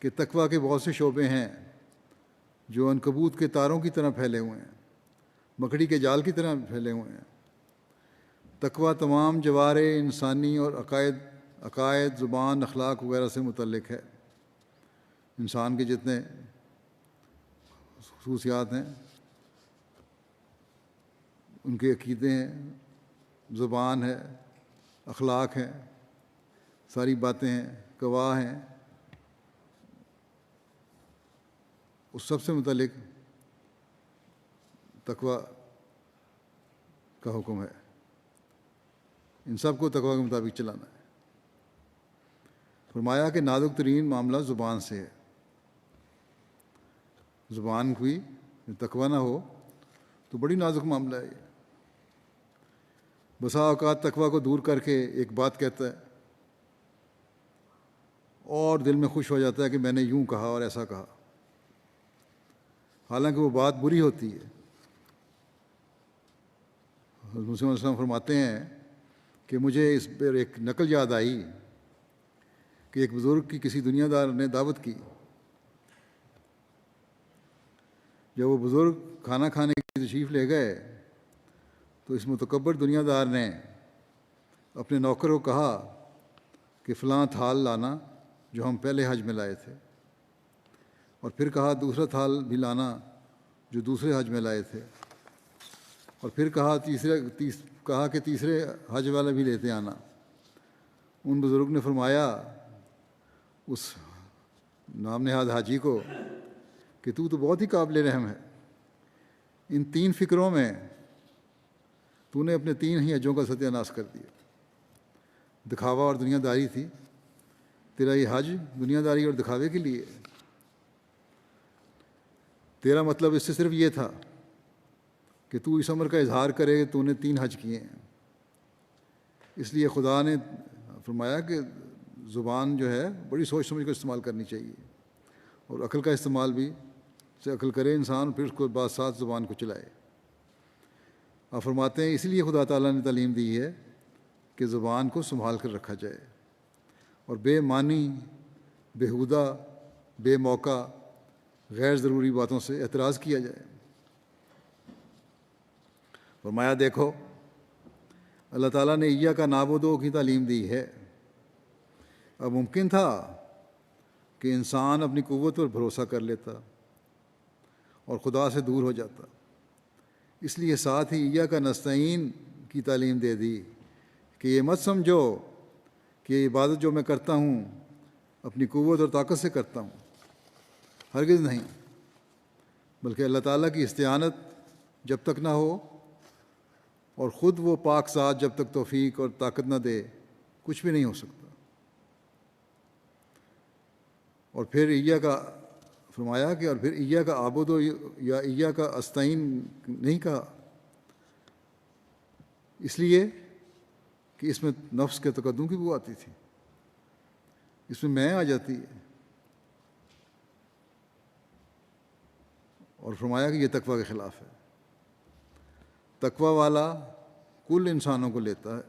Speaker 1: کہ تقویٰ کے بہت سے شعبے ہیں جو عنکبوت کے تاروں کی طرح پھیلے ہوئے ہیں، مکڑی کے جال کی طرح پھیلے ہوئے ہیں۔ تقویٰ تمام جوارے انسانی اور عقائد، زبان، اخلاق وغیرہ سے متعلق ہے۔ انسان کے جتنے خصوصیات ہیں، ان کے عقیدے ہیں، زبان ہے، اخلاق ہیں، ساری باتیں ہیں، گواہ ہیں، اس سب سے متعلق تقویٰ کا حکم ہے۔ ان سب کو تقویٰ کے مطابق چلانا ہے۔ فرمایا کہ نازک ترین معاملہ زبان سے ہے۔ زبان کوئی تقویٰ نہ ہو تو بڑی نازک معاملہ ہے یہ۔ بسا اوقات تقویٰ کو دور کر کے ایک بات کہتا ہے اور دل میں خوش ہو جاتا ہے کہ میں نے یوں کہا اور ایسا کہا، حالانکہ وہ بات بری ہوتی ہے۔ حضرت مسلم علیہ السلام فرماتے ہیں کہ مجھے اس پر ایک نقل یاد آئی کہ ایک بزرگ کی کسی دنیا دار نے دعوت کی۔ جب وہ بزرگ کھانا کھانے کی تشریف لے گئے تو اس متکبر دنیا دار نے اپنے نوکر کو کہا کہ فلاں تھال لانا جو ہم پہلے حج میں لائے تھے، اور پھر کہا دوسرا تھال بھی لانا جو دوسرے حج میں لائے تھے، اور پھر کہا کہ تیسرے حج والا بھی لیتے آنا۔ ان بزرگ نے فرمایا اس نام نہاد حاجی کو کہ تو بہت ہی قابل رحم ہے، ان 3 فکروں میں تو نے اپنے 3 ہی حجوں کا ستیہ ناش کر دیا۔ دکھاوا اور دنیا داری تھی، تیرا یہ حج دنیا داری اور دکھاوے کے لیے، تیرا مطلب اس سے صرف یہ تھا کہ تو اس امر کا اظہار کرے کہ تو نے 3 حج کیے ہیں۔ اس لیے خدا نے فرمایا کہ زبان جو ہے بڑی سوچ سمجھ کر استعمال کرنی چاہیے، اور عقل کا استعمال بھی سے عقل کرے انسان، پھر اس کو بعد ساتھ زبان کو چلائے۔ آپ فرماتے ہیں اس لیے خدا تعالیٰ نے تعلیم دی ہے کہ زبان کو سنبھال کر رکھا جائے اور بے معنی، بیہودہ، بے موقع، غیر ضروری باتوں سے اعتراض کیا جائے۔ فرمایا دیکھو اللہ تعالیٰ نے ایاک نعبدو کی تعلیم دی ہے۔ اب ممکن تھا کہ انسان اپنی قوت پر بھروسہ کر لیتا اور خدا سے دور ہو جاتا، اس لیے ساتھ ہی ایاک نستعین کی تعلیم دے دی کہ یہ مت سمجھو کہ یہ عبادت جو میں کرتا ہوں اپنی قوت اور طاقت سے کرتا ہوں، ہرگز نہیں، بلکہ اللہ تعالیٰ کی استعانت جب تک نہ ہو اور خود وہ پاک ذات جب تک توفیق اور طاقت نہ دے کچھ بھی نہیں ہو سکتا۔ اور پھر ایاک فرمایا کہ اور پھر ایاک اعبدو یا ایاک استعین نہیں کہا، اس لیے کہ اس میں نفس کے تقدم کی بو آتی تھی، اس میں آ جاتی ہے، اور فرمایا کہ یہ تقویٰ کے خلاف ہے۔ تقویٰ والا کل انسانوں کو لیتا ہے،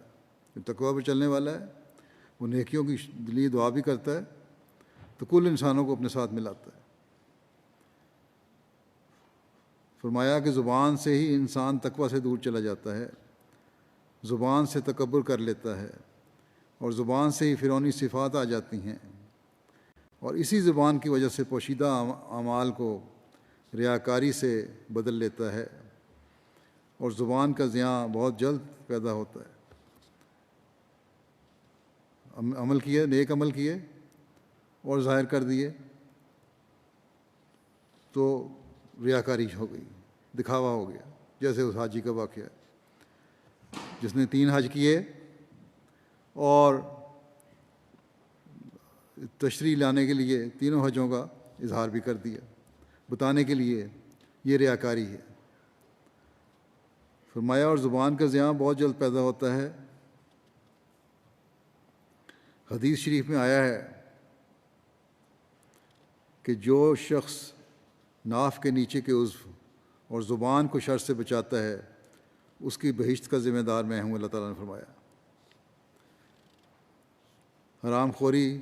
Speaker 1: جو تقویٰ پر چلنے والا ہے وہ نیکیوں کی دلی دعا بھی کرتا ہے تو کل انسانوں کو اپنے ساتھ ملاتا ہے۔ فرمایا کہ زبان سے ہی انسان تقویٰ سے دور چلا جاتا ہے، زبان سے تکبر کر لیتا ہے، اور زبان سے ہی فرعونی صفات آ جاتی ہیں، اور اسی زبان کی وجہ سے پوشیدہ اعمال کو ریاکاری سے بدل لیتا ہے، اور زبان کا زیاں بہت جلد پیدا ہوتا ہے۔ عمل کیے، نیک عمل کیے اور ظاہر کر دیے تو ریاکاری ہو گئی، دکھاوا ہو گیا، جیسے اس حاجی کا واقعہ ہے جس نے 3 حج کیے اور تشریح لانے کے لیے 3 حجوں کا اظہار بھی کر دیا، بتانے کے لیے، یہ ریاکاری ہے۔ فرمایا اور زبان کا زیاں بہت جلد پیدا ہوتا ہے۔ حدیث شریف میں آیا ہے کہ جو شخص ناف کے نیچے کے عضو اور زبان کو شر سے بچاتا ہے اس کی بہشت کا ذمہ دار میں ہوں، اللہ تعالیٰ نے فرمایا۔ حرام خوری،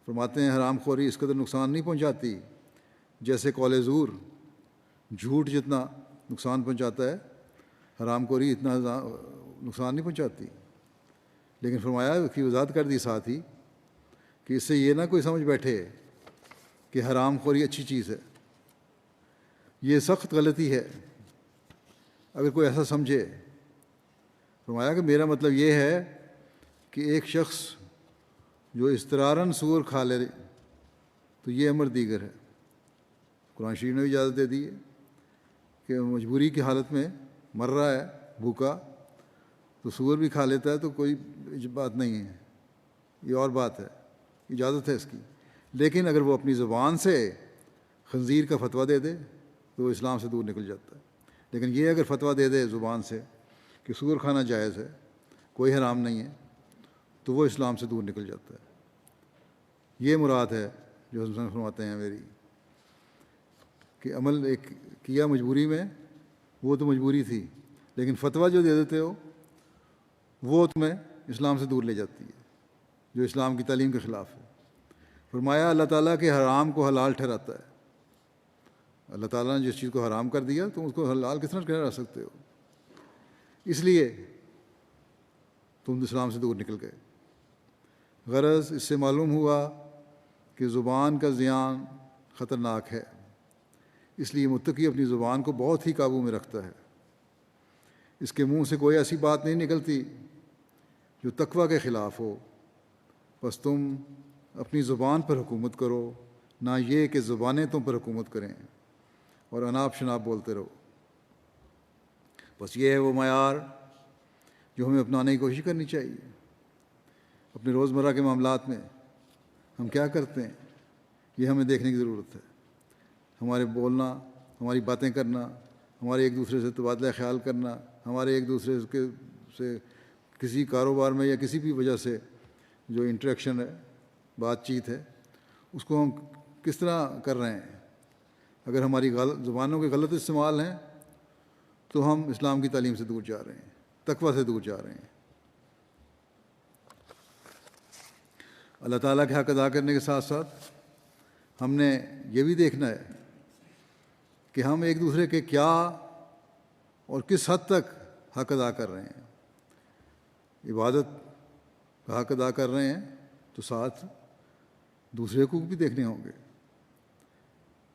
Speaker 1: فرماتے ہیں حرام خوری اس قدر نقصان نہیں پہنچاتی جیسے قول زور، جھوٹ جتنا نقصان پہنچاتا ہے حرام خوری اتنا نقصان نہیں پہنچاتی، لیکن فرمایا اس کی وضاحت کر دی ساتھ ہی کہ اس سے یہ نہ کوئی سمجھ بیٹھے کہ حرام خوری اچھی چیز ہے. یہ سخت غلطی ہے اگر کوئی ایسا سمجھے. فرمایا کہ میرا مطلب یہ ہے کہ ایک شخص جو اضطراراً سور کھا لے تو یہ امر دیگر ہے. قرآن شریف نے بھی اجازت دے دی ہے کہ مجبوری کی حالت میں مر رہا ہے بھوکا تو سور بھی کھا لیتا ہے تو کوئی بات نہیں ہے، یہ اور بات ہے، اجازت ہے اس کی. لیکن اگر وہ اپنی زبان سے خنزیر کا فتویٰ دے دے تو وہ اسلام سے دور نکل جاتا ہے. لیکن یہ اگر فتویٰ دے دے زبان سے کہ سور کھانا جائز ہے، کوئی حرام نہیں ہے، تو وہ اسلام سے دور نکل جاتا ہے. یہ مراد ہے جو حضرت فرماتے ہیں میری کہ عمل ایک کیا مجبوری میں، وہ تو مجبوری تھی، لیکن فتویٰ جو دے دیتے ہو وہ تمہیں اسلام سے دور لے جاتی ہے، جو اسلام کی تعلیم کے خلاف ہے. فرمایا اللہ تعالیٰ کے حرام کو حلال ٹھہراتا ہے. اللہ تعالیٰ نے جس چیز کو حرام کر دیا تم اس کو حلال کس طرح ٹھہرا سکتے ہو؟ اس لیے تم اسلام سے دور نکل گئے. غرض اس سے معلوم ہوا کہ زبان کا زیان خطرناک ہے، اس لیے متقی اپنی زبان کو بہت ہی قابو میں رکھتا ہے. اس کے منہ سے کوئی ایسی بات نہیں نکلتی جو تقویٰ کے خلاف ہو. بس تم اپنی زبان پر حکومت کرو، نہ یہ کہ زبانیں تم پر حکومت کریں اور اناپ شناپ بولتے رہو. بس یہ ہے وہ معیار جو ہمیں اپنانے کی کوشش کرنی چاہیے. اپنے روزمرہ کے معاملات میں ہم کیا کرتے ہیں یہ ہمیں دیکھنے کی ضرورت ہے. ہمارے بولنا، ہماری باتیں کرنا، ہمارے ایک دوسرے سے تبادلہ خیال کرنا، ہمارے ایک دوسرے سے کسی کاروبار میں یا کسی بھی وجہ سے جو انٹریکشن ہے، بات چیت ہے، اس کو ہم کس طرح کر رہے ہیں. اگر ہماری زبانوں کے غلط استعمال ہیں تو ہم اسلام کی تعلیم سے دور جا رہے ہیں، تقویٰ سے دور جا رہے ہیں. اللہ تعالیٰ کے حق ادا کرنے کے ساتھ ساتھ ہم نے یہ بھی دیکھنا ہے کہ ہم ایک دوسرے کے کیا اور کس حد تک حق ادا کر رہے ہیں. عبادت کا حق ادا کر رہے ہیں تو ساتھ دوسرے حقوق بھی دیکھنے ہوں گے.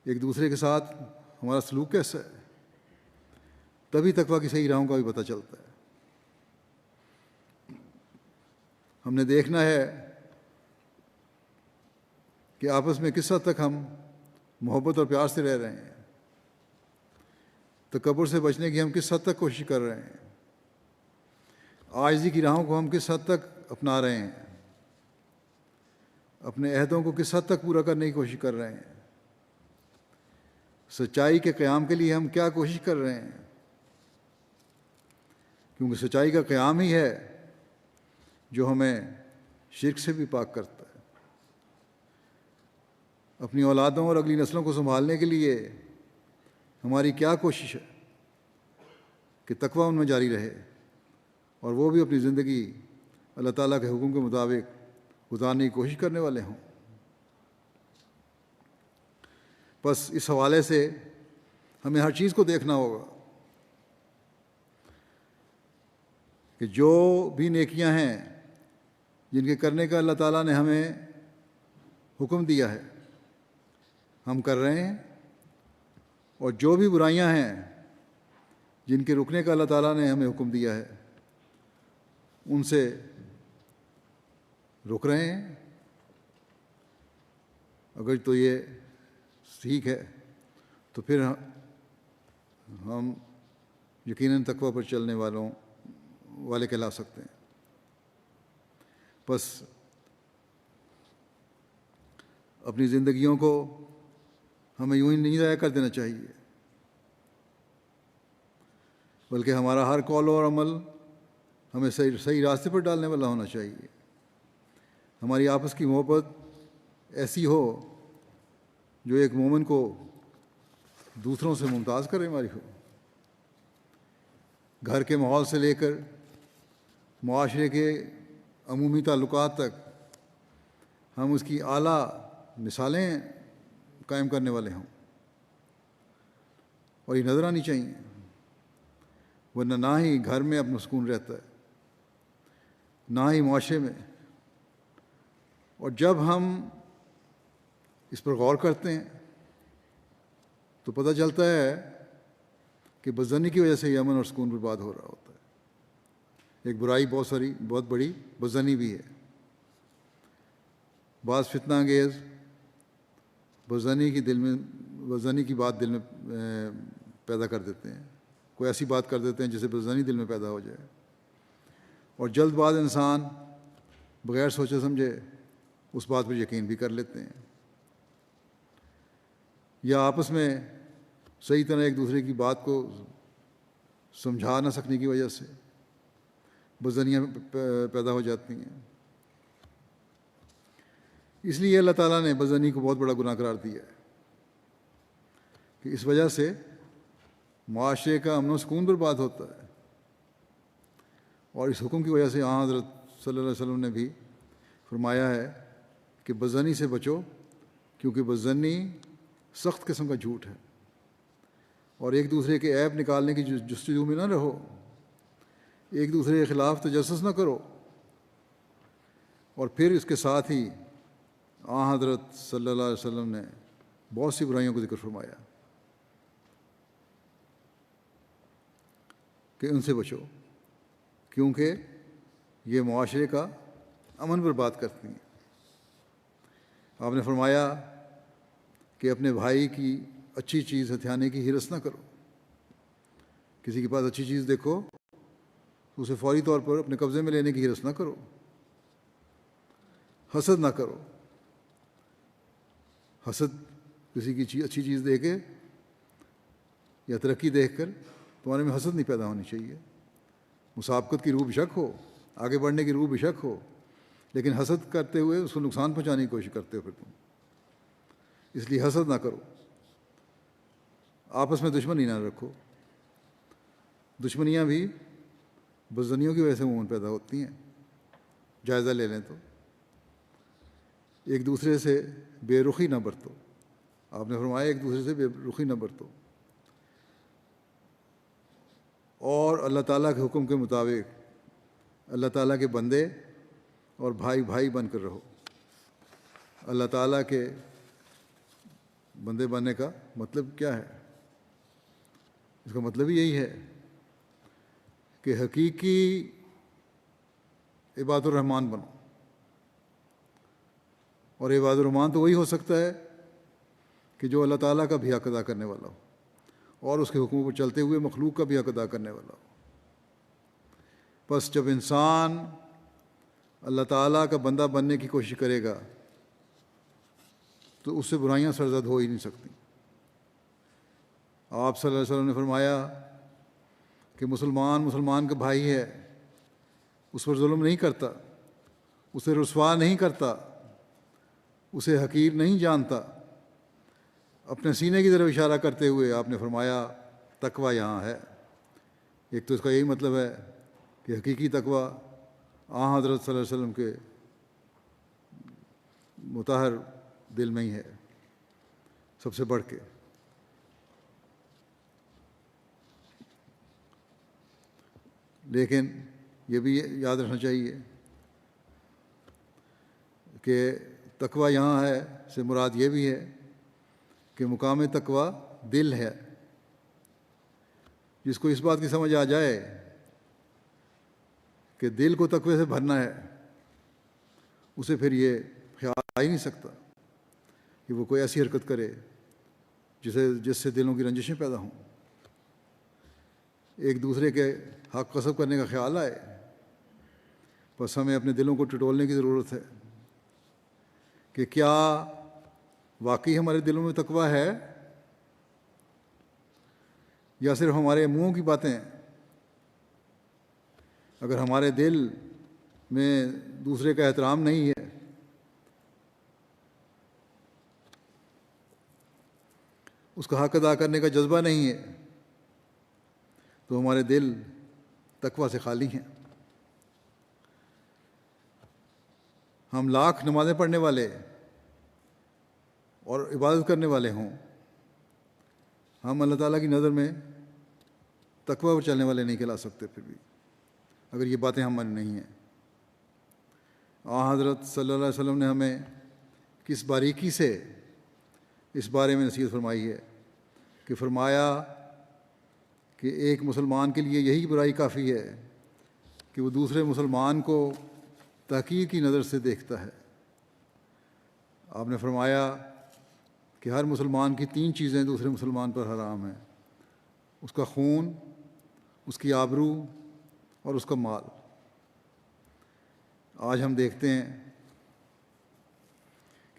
Speaker 1: ایک دوسرے کے ساتھ ہمارا سلوک کیسا ہے، تبھی تقویٰ کی صحیح راہوں کا بھی پتہ چلتا ہے. ہم نے دیکھنا ہے کہ آپس میں کس حد تک ہم محبت اور پیار سے رہ رہے ہیں، تکبر سے بچنے کی ہم کس حد تک کوشش کر رہے ہیں، عاجزی کی راہوں کو ہم کس حد تک اپنا رہے ہیں، اپنے عہدوں کو کس حد تک پورا کرنے کی کوشش کر رہے ہیں، سچائی کے قیام کے لیے ہم کیا کوشش کر رہے ہیں. کیونکہ سچائی کا قیام ہی ہے جو ہمیں شرک سے بھی پاک کرتا ہے. اپنی اولادوں اور اگلی نسلوں کو سنبھالنے کے لیے ہماری کیا کوشش ہے کہ تقویٰ ان میں جاری رہے اور وہ بھی اپنی زندگی اللہ تعالیٰ کے حکم کے مطابق گزارنے کی کوشش کرنے والے ہوں. بس اس حوالے سے ہمیں ہر چیز کو دیکھنا ہوگا کہ جو بھی نیکیاں ہیں جن کے کرنے کا اللہ تعالیٰ نے ہمیں حکم دیا ہے ہم کر رہے ہیں، اور جو بھی برائیاں ہیں جن کے رکنے کا اللہ تعالیٰ نے ہمیں حکم دیا ہے ان سے رک رہے ہیں. اگر تو یہ ٹھیک ہے تو پھر ہم یقیناً تقویٰ پر چلنے والے کہلا سکتے ہیں. بس اپنی زندگیوں کو ہمیں یوں ہی نہیں ضائع کر دینا چاہیے، بلکہ ہمارا ہر قول اور عمل ہمیں صحیح راستے پر ڈالنے والا ہونا چاہیے. ہماری آپس کی محبت ایسی ہو جو ایک مومن کو دوسروں سے ممتاز کرنے والی ہو. گھر کے ماحول سے لے کر معاشرے کے عمومی تعلقات تک ہم اس کی اعلیٰ مثالیں قائم کرنے والے ہوں، اور یہ نظر آنی چاہیے، ورنہ نہ ہی گھر میں اپنا سکون رہتا ہے نہ ہی معاشرے میں. اور جب ہم اس پر غور کرتے ہیں تو پتہ چلتا ہے کہ بدظنی کی وجہ سے یہ امن اور سکون برباد ہو رہا ہوتا ہے. ایک برائی بہت بڑی بدظنی بھی ہے. بعض فتنہ انگیز بدظنی کی بات دل میں پیدا کر دیتے ہیں. کوئی ایسی بات کر دیتے ہیں جسے بدظنی دل میں پیدا ہو جائے، اور جلد باز انسان بغیر سوچے سمجھے اس بات پر یقین بھی کر لیتے ہیں، یا آپس میں صحیح طرح ایک دوسرے کی بات کو سمجھا نہ سکنے کی وجہ سے بدظنیاں پیدا ہو جاتی ہیں. اس لیے اللہ تعالیٰ نے بدظنی کو بہت بڑا گناہ قرار دیا ہے کہ اس وجہ سے معاشرے کا امن و سکون برباد ہوتا ہے. اور اس حکم کی وجہ سے حضرت صلی اللہ علیہ وسلم نے بھی فرمایا ہے کہ بدظنی سے بچو، کیونکہ بدظنی سخت قسم کا جھوٹ ہے. اور ایک دوسرے کے عیب نکالنے کی جستجو میں نہ رہو، ایک دوسرے کے خلاف تجسس نہ کرو. اور پھر اس کے ساتھ ہی حضرت صلی اللہ علیہ وسلم نے بہت سی برائیوں کو ذکر فرمایا کہ ان سے بچو، کیونکہ یہ معاشرے کا امن برباد کرتی ہیں. آپ نے فرمایا کہ اپنے بھائی کی اچھی چیز ہتھیانے کی ہرس نہ کرو. کسی کے پاس اچھی چیز دیکھو تو اسے فوری طور پر اپنے قبضے میں لینے کی ہرس نہ کرو. حسد نہ کرو. حسد کسی کی اچھی چیز دیکھ کے یا ترقی دیکھ کر تمہارے میں حسد نہیں پیدا ہونی چاہیے. مسابقت کی روح بشک ہو، آگے بڑھنے کی روح بشک ہو، لیکن حسد کرتے ہوئے اس کو نقصان پہنچانے کی کوشش کرتے ہو پھر تم. اس لیے حسد نہ کرو. آپس میں دشمنی نہ رکھو. دشمنیاں بھی بدظنیوں کی وجہ سے عموماً پیدا ہوتی ہیں. جائزہ لے لیں تو ایک دوسرے سے بے رخی نہ برتو. آپ نے فرمایا ایک دوسرے سے بے رخی نہ برتو، اور اللہ تعالیٰ کے حکم کے مطابق اللہ تعالیٰ کے بندے اور بھائی بن کر رہو. اللہ تعالیٰ کے بندے بننے کا مطلب کیا ہے؟ اس کا مطلب ہی یہی ہے کہ حقیقی عباد الرحمن بنو. اور عباد الرحمن تو وہی ہو سکتا ہے کہ جو اللہ تعالیٰ کا بھی حق ادا کرنے والا ہو اور اس کے حکموں پر چلتے ہوئے مخلوق کا بھی حق ادا کرنے والا ہو. بس جب انسان اللہ تعالیٰ کا بندہ بننے کی کوشش کرے گا تو اس سے برائیاں سرزد ہو ہی نہیں سکتی. آپ صلی اللہ علیہ وسلم نے فرمایا کہ مسلمان کا بھائی ہے، اس پر ظلم نہیں کرتا، اسے رسوا نہیں کرتا، اسے حقیر نہیں جانتا. اپنے سینے کی طرف اشارہ کرتے ہوئے آپ نے فرمایا تقویٰ یہاں ہے. ایک تو اس کا یہی مطلب ہے کہ حقیقی تقویٰ حضرت صلی اللہ علیہ وسلم کے مطہر دل میں ہی ہے سب سے بڑھ کے. لیکن یہ بھی یاد رکھنا چاہیے کہ تقویٰ یہاں ہے سے مراد یہ بھی ہے کہ مقام تقویٰ دل ہے. جس کو اس بات کی سمجھ آ جائے کہ دل کو تقوی سے بھرنا ہے، اسے پھر یہ خیال آ ہی نہیں سکتا کہ وہ کوئی ایسی حرکت کرے جس سے دلوں کی رنجشیں پیدا ہوں، ایک دوسرے کے حق غصب کرنے کا خیال آئے. بس ہمیں اپنے دلوں کو ٹٹولنے کی ضرورت ہے کہ کیا واقعی ہمارے دلوں میں تقویٰ ہے یا صرف ہمارے منہوں کی باتیں ہیں. اگر ہمارے دل میں دوسرے کا احترام نہیں ہے، اس کا حق ادا کرنے کا جذبہ نہیں ہے، تو ہمارے دل تقویٰ سے خالی ہیں. ہم لاکھ نمازیں پڑھنے والے اور عبادت کرنے والے ہوں، ہم اللہ تعالیٰ کی نظر میں تقویٰ پر چلنے والے نہیں کہلا سکتے پھر بھی، اگر یہ باتیں ہماری نہیں ہیں. حضرت صلی اللہ علیہ وسلم نے ہمیں کس باریکی سے اس بارے میں نصیحت فرمائی ہے کہ فرمایا کہ ایک مسلمان کے لیے یہی برائی کافی ہے کہ وہ دوسرے مسلمان کو تحقیر کی نظر سے دیکھتا ہے۔ آپ نے فرمایا کہ ہر مسلمان کی 3 چیزیں دوسرے مسلمان پر حرام ہیں: اس کا خون، اس کی آبرو اور اس کا مال۔ آج ہم دیکھتے ہیں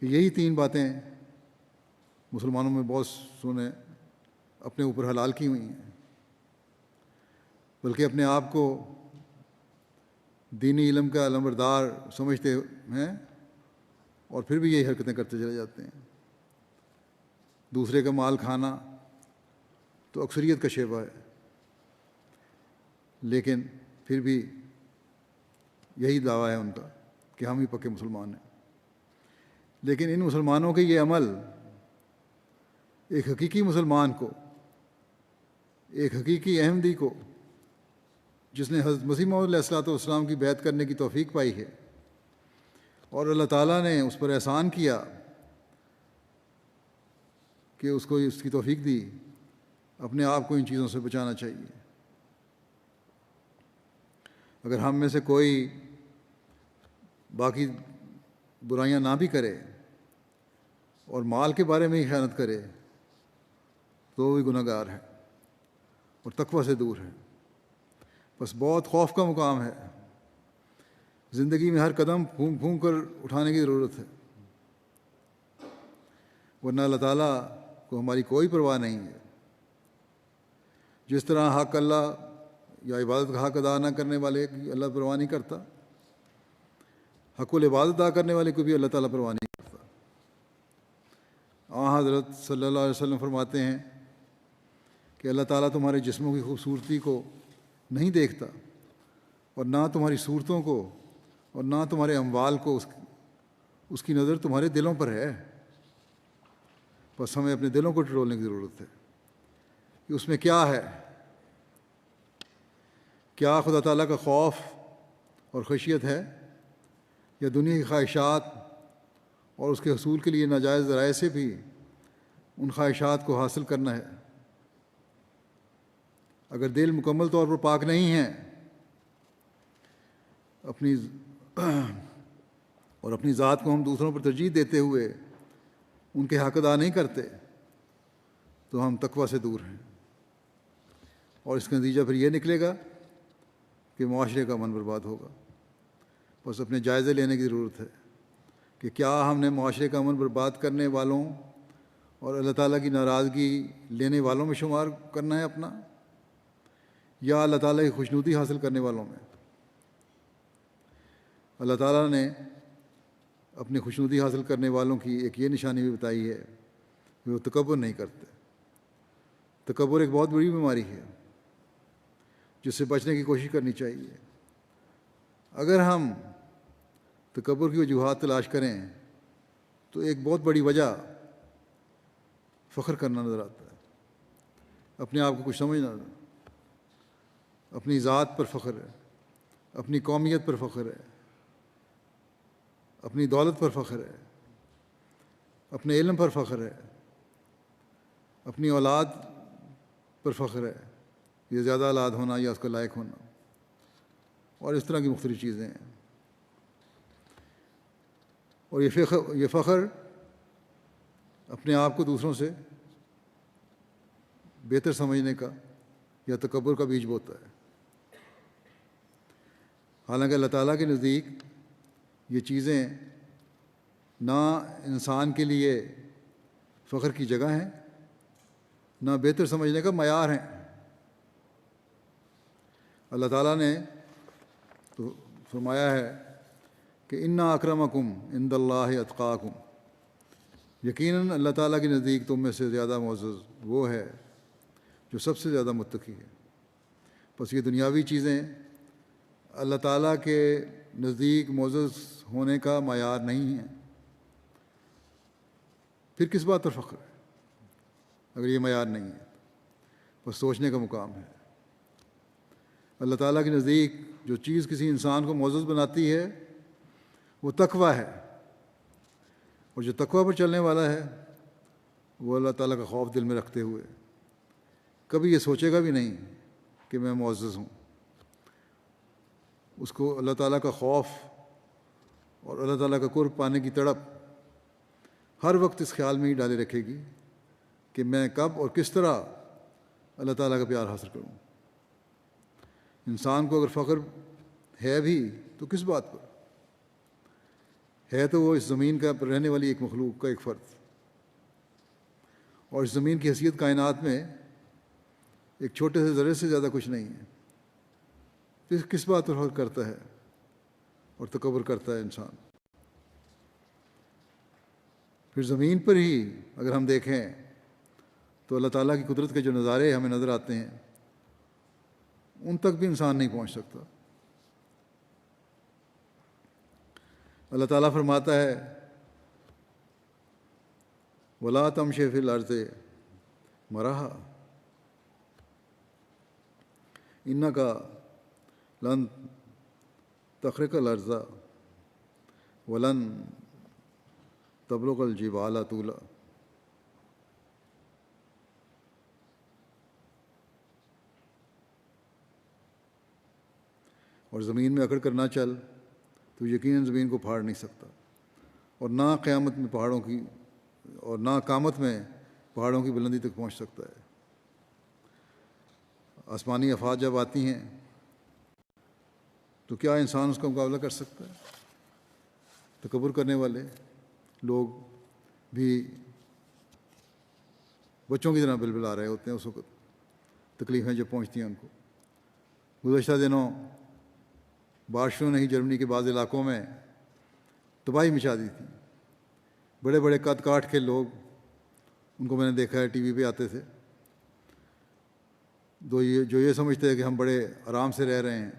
Speaker 1: کہ یہی 3 باتیں مسلمانوں میں بہت سو نے اپنے اوپر حلال کی ہوئی ہیں، بلکہ اپنے آپ کو دینی علم کا علمبردار سمجھتے ہیں اور پھر بھی یہی حرکتیں کرتے چلے جاتے ہیں۔ دوسرے کا مال کھانا تو اکثریت کا شیوہ ہے، لیکن پھر بھی یہی دعویٰ ہے ان کا کہ ہم ہی پکے مسلمان ہیں۔ لیکن ان مسلمانوں کے یہ عمل ایک حقیقی مسلمان کو، ایک حقیقی احمدی کو، جس نے حضرت مسیح موعود علیہ الصلوۃ والسلام کی بیعت کرنے کی توفیق پائی ہے اور اللہ تعالیٰ نے اس پر احسان کیا کہ اس کو اس کی توفیق دی، اپنے آپ کو ان چیزوں سے بچانا چاہیے۔ اگر ہم میں سے کوئی باقی برائیاں نہ بھی کرے اور مال کے بارے میں ہی خیانت کرے تو وہ بھی گناہ گار ہے اور تقویٰ سے دور ہے۔ بس بہت خوف کا مقام ہے، زندگی میں ہر قدم پھونک پھونک کر اٹھانے کی ضرورت ہے، ورنہ اللہ تعالیٰ کو ہماری کوئی پرواہ نہیں ہے۔ جس طرح حق اللہ یا عبادت کا حق ادا نہ کرنے والے کی اللہ پرواہ نہیں کرتا، حق العبادت ادا کرنے والے کو بھی اللہ تعالیٰ پرواہ نہیں کرتا۔ حضرت صلی اللہ علیہ وسلم فرماتے ہیں کہ اللہ تعالیٰ تمہارے جسموں کی خوبصورتی کو نہیں دیکھتا اور نہ تمہاری صورتوں کو اور نہ تمہارے اموال کو، اس کی نظر تمہارے دلوں پر ہے۔ بس ہمیں اپنے دلوں کو ٹٹولنے کی ضرورت ہے کہ اس میں کیا ہے، کیا خدا تعالیٰ کا خوف اور خشیت ہے، یا دنیا کی خواہشات اور اس کے حصول کے لیے ناجائز ذرائع سے بھی ان خواہشات کو حاصل کرنا ہے۔ اگر دل مکمل طور پر پاک نہیں ہے اپنی ذات کو ہم دوسروں پر ترجیح دیتے ہوئے ان کے حق ادا نہیں کرتے تو ہم تقویٰ سے دور ہیں، اور اس کا نتیجہ پھر یہ نکلے گا کہ معاشرے کا امن برباد ہوگا۔ بس اپنے جائزے لینے کی ضرورت ہے کہ کیا ہم نے معاشرے کا امن برباد کرنے والوں اور اللہ تعالیٰ کی ناراضگی لینے والوں میں شمار کرنا ہے اپنا، یا اللہ تعالیٰ کی خوشنودی حاصل کرنے والوں میں۔ اللہ تعالیٰ نے اپنی خوشنودی حاصل کرنے والوں کی ایک یہ نشانی بھی بتائی ہے کہ وہ تکبر نہیں کرتے۔ تکبر ایک بہت بڑی بیماری ہے جس سے بچنے کی کوشش کرنی چاہیے۔ اگر ہم تکبر کی وجوہات تلاش کریں تو ایک بہت بڑی وجہ فخر کرنا نظر آتا ہے، اپنے آپ کو کچھ سمجھنا، اپنی ذات پر فخر ہے، اپنی قومیت پر فخر ہے، اپنی دولت پر فخر ہے، اپنے علم پر فخر ہے، اپنی اولاد پر فخر ہے، یہ زیادہ اولاد ہونا یا اس کا لائق ہونا، اور اس طرح کی مختلف چیزیں ہیں۔ اور یہ فخر اپنے آپ کو دوسروں سے بہتر سمجھنے کا یا تکبر کا بیج بوتا ہے۔ حالانکہ اللہ تعالیٰ کے نزدیک یہ چیزیں نہ انسان کے لیے فخر کی جگہ ہیں، نہ بہتر سمجھنے کا معیار ہیں۔ اللہ تعالیٰ نے تو فرمایا ہے کہ انا اکرمکم عند اللہ اتقاکم، یقیناً اللہ تعالیٰ کے نزدیک تم میں سے زیادہ معزز وہ ہے جو سب سے زیادہ متقی ہے۔ بس یہ دنیاوی چیزیں اللہ تعالیٰ کے نزدیک معزز ہونے کا معیار نہیں ہیں، پھر کس بات پر فخر ہے اگر یہ معیار نہیں ہے؟ بس سوچنے کا مقام ہے۔ اللہ تعالیٰ کے نزدیک جو چیز کسی انسان کو معزز بناتی ہے وہ تقوی ہے، اور جو تقوی پر چلنے والا ہے وہ اللہ تعالیٰ کا خوف دل میں رکھتے ہوئے کبھی یہ سوچے گا بھی نہیں کہ میں معزز ہوں. اس کو اللہ تعالیٰ کا خوف اور اللہ تعالیٰ کا قرب پانے کی تڑپ ہر وقت اس خیال میں ہی ڈالے رکھے گی کہ میں کب اور کس طرح اللہ تعالیٰ کا پیار حاصل کروں. انسان کو اگر فخر ہے بھی تو کس بات پر ہے؟ تو وہ اس زمین کا پر رہنے والی ایک مخلوق کا ایک فرد، اور اس زمین کی حیثیت کائنات میں ایک چھوٹے سے ذرے سے زیادہ کچھ نہیں ہے. کس بات پر فخر کرتا ہے اور تکبر کرتا ہے انسان؟ پھر زمین پر ہی اگر ہم دیکھیں تو اللہ تعالیٰ کی قدرت کے جو نظارے ہمیں نظر آتے ہیں ان تک بھی انسان نہیں پہنچ سکتا. اللہ تعالیٰ فرماتا ہے وَلَا تَمْشِ فِي الْأَرْضِ مَرَحًا إِنَّكَ لَن تَخْرِقَ الْأَرْضَ وَلَن تَبْلُغَ الْجِبَالَ طُولًا. اور زمین میں اکڑ کر نہ چل تو یقیناً زمین کو پھاڑ نہیں سکتا، اور نہ قیامت میں پہاڑوں کی اور نہ قامت میں پہاڑوں کی بلندی تک پہنچ سکتا ہے. آسمانی آفات جب آتی ہیں تو کیا انسان اس کا مقابلہ کر سکتا ہے؟ تکبر کرنے والے لوگ بھی بچوں کی طرح بلبلا رہے ہوتے ہیں اس وقت تکلیفیں جب پہنچتی ہیں ان کو. گزشتہ دنوں بارشوں نے ہی جرمنی کے بعض علاقوں میں تباہی مچا دی تھی. بڑے بڑے قد کاٹ کے لوگ، ان کو میں نے دیکھا ہے ٹی وی پہ آتے تھے، جو یہ سمجھتے ہیں کہ ہم بڑے آرام سے رہ رہے ہیں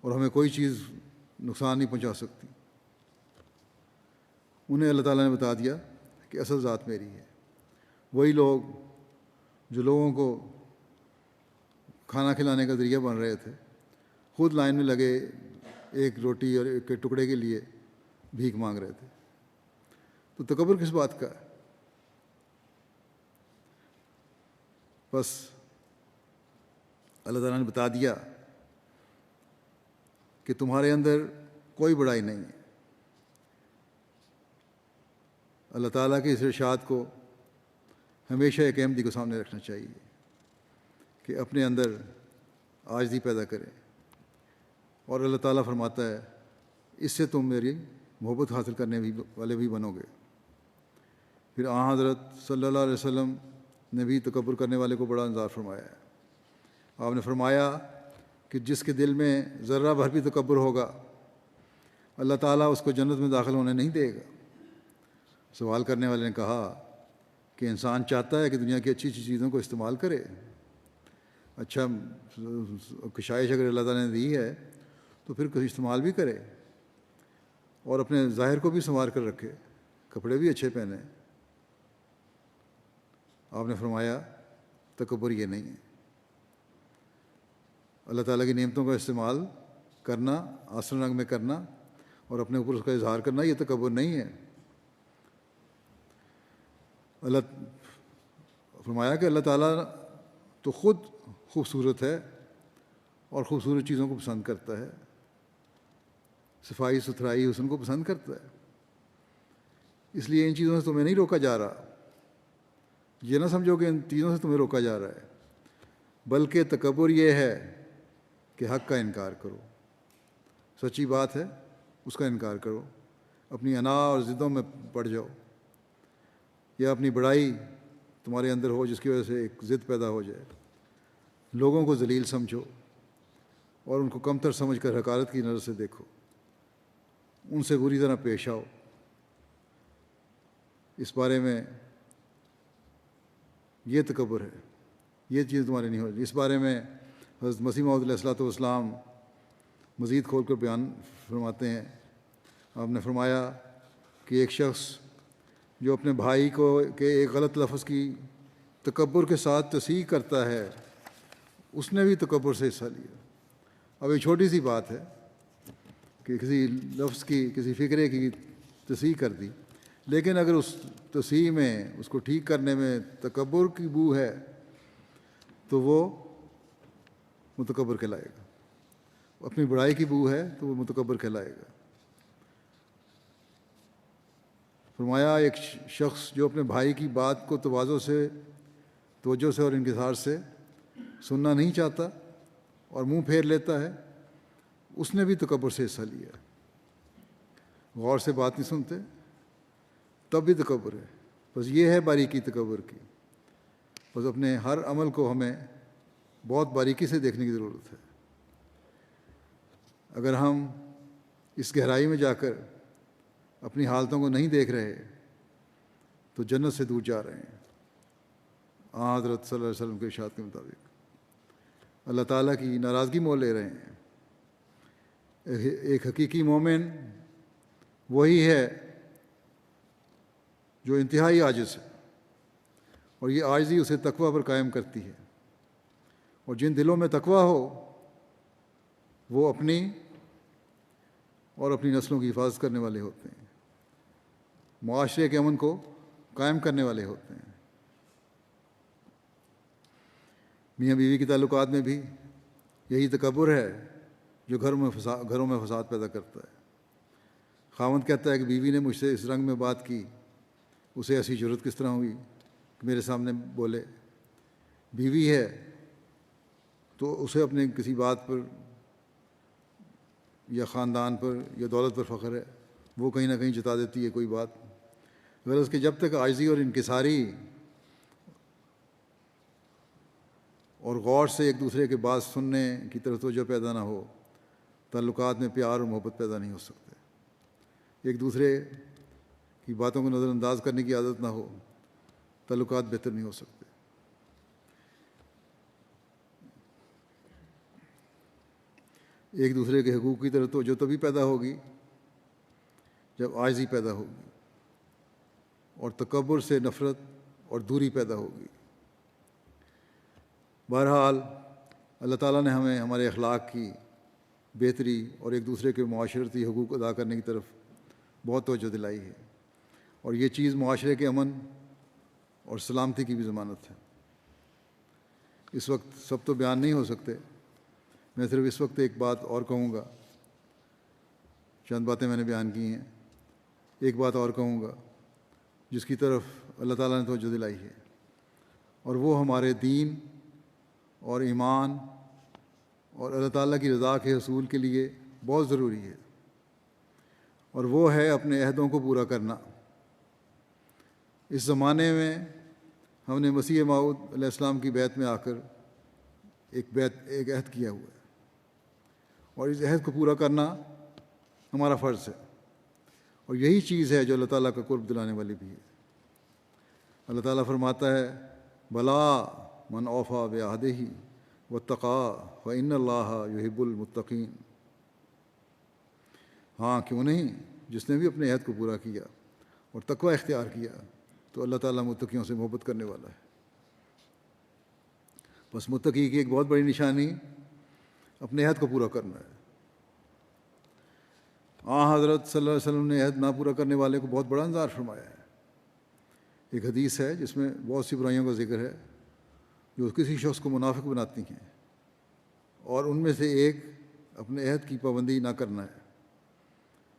Speaker 1: اور ہمیں کوئی چیز نقصان نہیں پہنچا سکتی. انہیں اللہ تعالیٰ نے بتا دیا کہ اصل ذات میری ہے. وہی لوگ جو لوگوں کو کھانا کھلانے کا ذریعہ بن رہے تھے خود لائن میں لگے ایک روٹی اور ایک ٹکڑے کے لیے بھیک مانگ رہے تھے. تو تکبر کس بات کا ہے؟ بس اللہ تعالیٰ نے بتا دیا کہ تمہارے اندر کوئی بڑائی نہیں ہے. اللہ تعالیٰ کے اس ارشاد کو ہمیشہ ایک احمدی کو سامنے رکھنا چاہیے کہ اپنے اندر عاجزی پیدا کرے. اور اللہ تعالیٰ فرماتا ہے اس سے تم میری محبت حاصل کرنے والے بھی بنو گے. پھر حضرت صلی اللہ علیہ وسلم نے بھی تکبر کرنے والے کو بڑا انذار فرمایا ہے. آپ نے فرمایا کہ جس کے دل میں ذرہ بھر بھی تکبر ہوگا اللہ تعالیٰ اس کو جنت میں داخل ہونے نہیں دے گا. سوال کرنے والے نے کہا کہ انسان چاہتا ہے کہ دنیا کی اچھی اچھی چیزوں کو استعمال کرے. اچھا کشائش اگر اللہ تعالیٰ نے دی ہے تو پھر کچھ استعمال بھی کرے اور اپنے ظاہر کو بھی سنوار کر رکھے، کپڑے بھی اچھے پہنے. آپ نے فرمایا تکبر یہ نہیں ہے. اللہ تعالیٰ کی نعمتوں کا استعمال کرنا، آسن رنگ میں کرنا اور اپنے اوپر اس کا اظہار کرنا یہ تکبر نہیں ہے. اللہ فرمایا کہ اللہ تعالیٰ تو خود خوبصورت ہے اور خوبصورت چیزوں کو پسند کرتا ہے، صفائی ستھرائی حسن کو پسند کرتا ہے. اس لیے ان چیزوں سے تمہیں نہیں روکا جا رہا. یہ نہ سمجھو کہ ان چیزوں سے تمہیں روکا جا رہا ہے، بلکہ تکبر یہ ہے کہ حق کا انکار کرو. سچی بات ہے اس کا انکار کرو، اپنی انا اور ضدوں میں پڑ جاؤ، یا اپنی بڑائی تمہارے اندر ہو جس کی وجہ سے ایک ضد پیدا ہو جائے. لوگوں کو ذلیل سمجھو اور ان کو کمتر سمجھ کر حقارت کی نظر سے دیکھو، ان سے بری طرح پیش آؤ. اس بارے میں یہ تکبر ہے، یہ چیز تمہاری نہیں ہوتی. اس بارے میں حضرت مسیح موعود علیہ الصلوۃ والسلام مزید کھول کر بیان فرماتے ہیں. آپ نے فرمایا کہ ایک شخص جو اپنے بھائی کو کہ ایک غلط لفظ کی تکبر کے ساتھ تصحیح کرتا ہے اس نے بھی تکبر سے حصہ لیا. اب ایک چھوٹی سی بات ہے کہ کسی لفظ کی کسی فقرے کی تصحیح کر دی، لیکن اگر اس تصحیح میں اس کو ٹھیک کرنے میں تکبر کی بو ہے تو وہ متکبر کہلائے گا، اپنی بڑائی کی بو ہے تو وہ متکبر کہلائے گا۔ فرمایا ایک شخص جو اپنے بھائی کی بات کو توجہ سے اور انکسار سے سننا نہیں چاہتا اور منہ پھیر لیتا ہے، اس نے بھی تکبر سے حصہ لیا ہے۔ غور سے بات نہیں سنتے تب بھی تکبر ہے۔ بس یہ ہے باریکی تکبر کی۔ بس اپنے ہر عمل کو ہمیں بہت باریکی سے دیکھنے کی ضرورت ہے۔ اگر ہم اس گہرائی میں جا کر اپنی حالتوں کو نہیں دیکھ رہے تو جنت سے دور جا رہے ہیں۔ حضرت صلی اللہ علیہ وسلم کے ارشاد کے مطابق اللہ تعالیٰ کی ناراضگی مول لے رہے ہیں۔ ایک حقیقی مومن وہی ہے جو انتہائی عاجز ہے، اور یہ عاجزی اسے تقوی پر قائم کرتی ہے، اور جن دلوں میں تقوی ہو وہ اپنی اور اپنی نسلوں کی حفاظت کرنے والے ہوتے ہیں، معاشرے کے امن کو قائم کرنے والے ہوتے ہیں۔ میاں بیوی کے تعلقات میں بھی یہی تکبر ہے جو گھروں میں فساد پیدا کرتا ہے۔ خاوند کہتا ہے کہ بیوی نے مجھ سے اس رنگ میں بات کی، اسے ایسی جرأت کس طرح ہوئی کہ میرے سامنے بولے۔ بیوی ہے تو اسے اپنے کسی بات پر یا خاندان پر یا دولت پر فخر ہے، وہ کہیں نہ کہیں جتا دیتی ہے کوئی بات، غرض کہ جب تک عاجزی اور انکساری اور غور سے ایک دوسرے کے بات سننے کی طرف توجہ پیدا نہ ہو، تعلقات میں پیار اور محبت پیدا نہیں ہو سکتے۔ ایک دوسرے کی باتوں کو نظر انداز کرنے کی عادت نہ ہو، تعلقات بہتر نہیں ہو سکتے۔ ایک دوسرے کے حقوق کی طرف توجہ تبھی پیدا ہوگی جب عاجزی پیدا ہوگی اور تکبر سے نفرت اور دوری پیدا ہوگی۔ بہرحال اللہ تعالیٰ نے ہمیں ہمارے اخلاق کی بہتری اور ایک دوسرے کے معاشرتی حقوق ادا کرنے کی طرف بہت توجہ دلائی ہے، اور یہ چیز معاشرے کے امن اور سلامتی کی بھی ضمانت ہے۔ اس وقت سب تو بیان نہیں ہو سکتے، میں صرف اس وقت ایک بات اور کہوں گا۔ چند باتیں میں نے بیان کی ہیں، ایک بات اور کہوں گا جس کی طرف اللہ تعالیٰ نے توجہ دلائی ہے، اور وہ ہمارے دین اور ایمان اور اللہ تعالیٰ کی رضا کے حصول کے لیے بہت ضروری ہے، اور وہ ہے اپنے عہدوں کو پورا کرنا۔ اس زمانے میں ہم نے مسیح موعود علیہ السلام کی بیعت میں آ کر ایک عہد کیا ہوا ہے، اور اس عہد کو پورا کرنا ہمارا فرض ہے، اور یہی چیز ہے جو اللہ تعالیٰ کا قرب دلانے والی بھی ہے۔ اللہ تعالیٰ فرماتا ہے بلا من اوفا بعہدہ واتقی فإن اللہ یحب المتقین۔ ہاں کیوں نہیں، جس نے بھی اپنے عہد کو پورا کیا اور تقوی اختیار کیا تو اللہ تعالیٰ متقیوں سے محبت کرنے والا ہے۔ بس متقی کی ایک بہت بڑی نشانی اپنے عہد کو پورا کرنا ہے۔ حضرت صلی اللہ علیہ وسلم نے عہد نہ پورا کرنے والے کو بہت بڑا انذار فرمایا ہے۔ ایک حدیث ہے جس میں بہت سی برائیوں کا ذکر ہے جو کسی شخص کو منافق بناتی ہیں، اور ان میں سے ایک اپنے عہد کی پابندی نہ کرنا ہے۔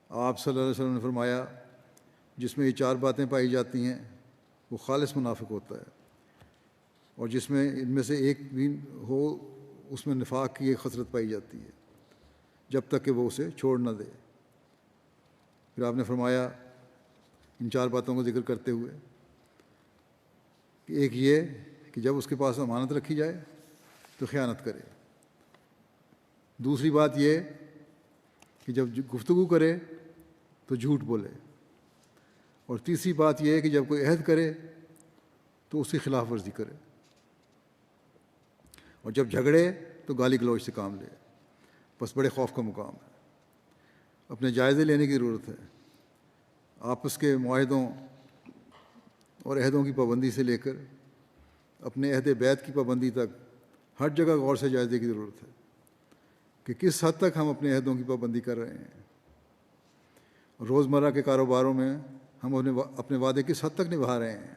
Speaker 1: آپ صلی اللہ علیہ وسلم نے فرمایا جس میں یہ 4 باتیں پائی جاتی ہیں وہ خالص منافق ہوتا ہے، اور جس میں ان میں سے ایک بھی ہو اس میں نفاق کی ایک خصلت پائی جاتی ہے جب تک کہ وہ اسے چھوڑ نہ دے۔ پھر آپ نے فرمایا ان 4 باتوں کا ذکر کرتے ہوئے کہ ایک یہ کہ جب اس کے پاس امانت رکھی جائے تو خیانت کرے، دوسری بات یہ کہ جب گفتگو کرے تو جھوٹ بولے، اور تیسری بات یہ ہے کہ جب کوئی عہد کرے تو اس کی خلاف ورزی کرے، اور جب جھگڑے تو گالی گلوچ سے کام لے۔ بس بڑے خوف کا مقام ہے، اپنے جائزے لینے کی ضرورت ہے۔ آپس کے معاہدوں اور عہدوں کی پابندی سے لے کر اپنے عہد بیعت کی پابندی تک ہر جگہ غور سے جائزے کی ضرورت ہے کہ کس حد تک ہم اپنے عہدوں کی پابندی کر رہے ہیں، روزمرہ کے کاروباروں میں ہم اپنے وعدے کس حد تک نبھا رہے ہیں؟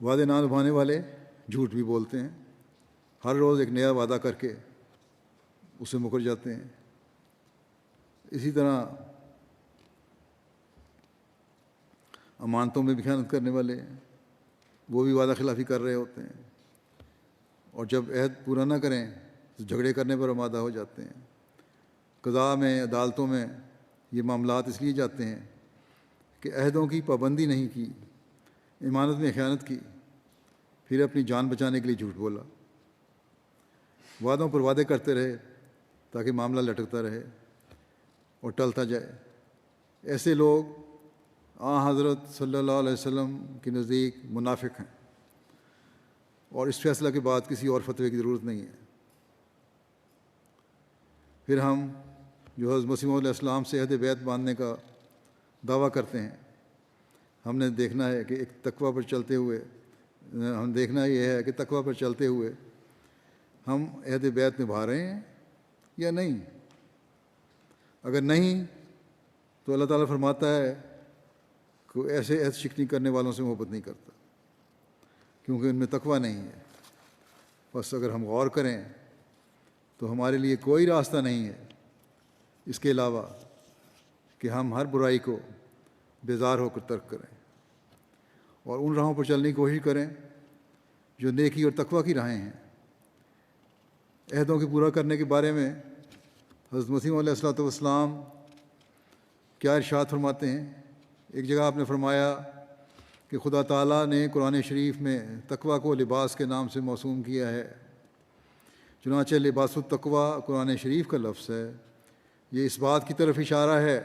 Speaker 1: وعدے نہ نبھانے والے جھوٹ بھی بولتے ہیں، ہر روز ایک نیا وعدہ کر کے اسے مکر جاتے ہیں۔ اسی طرح امانتوں میں بھی خیانت کرنے والے ہیں، وہ بھی وعدہ خلافی کر رہے ہوتے ہیں، اور جب عہد پورا نہ کریں تو جھگڑے کرنے پر آمادہ ہو جاتے ہیں۔ قضاء میں، عدالتوں میں یہ معاملات اس لیے جاتے ہیں کہ عہدوں کی پابندی نہیں کی، امانت میں خیانت کی، پھر اپنی جان بچانے کے لیے جھوٹ بولا، وعدوں پر وعدے کرتے رہے تاکہ معاملہ لٹکتا رہے اور ٹلتا جائے۔ ایسے لوگ حضرت صلی اللہ علیہ وسلم کے نزدیک منافق ہیں، اور اس فیصلہ کے بعد کسی اور فتوے کی ضرورت نہیں ہے۔ پھر ہم جو حضرت مسیح علیہ السلام سے عہد بیعت باندھنے کا دعویٰ کرتے ہیں، ہم نے دیکھنا ہے کہ ایک تقویٰ پر چلتے ہوئے یہ ہے کہ تقویٰ پر چلتے ہوئے ہم عہد بیعت نبھا رہے ہیں یا نہیں۔ اگر نہیں تو اللہ تعالیٰ فرماتا ہے کہ ایسے عہد شکنی کرنے والوں سے محبت نہیں کرتا، کیونکہ ان میں تقویٰ نہیں ہے۔ بس اگر ہم غور کریں تو ہمارے لیے کوئی راستہ نہیں ہے اس کے علاوہ کہ ہم ہر برائی کو بیزار ہو کر ترک کریں اور ان راہوں پر چلنے کی کوشش کریں جو نیکی اور تقویٰ کی راہیں ہیں۔ عہدوں کے پورا کرنے کے بارے میں حضرت مسیح علیہ الصلوۃ والسلام کیا ارشاد فرماتے ہیں؟ ایک جگہ آپ نے فرمایا کہ خدا تعالیٰ نے قرآن شریف میں تقویٰ کو لباس کے نام سے موسوم کیا ہے، چنانچہ لباس التقویٰ قرآن شریف کا لفظ ہے۔ یہ اس بات کی طرف اشارہ ہے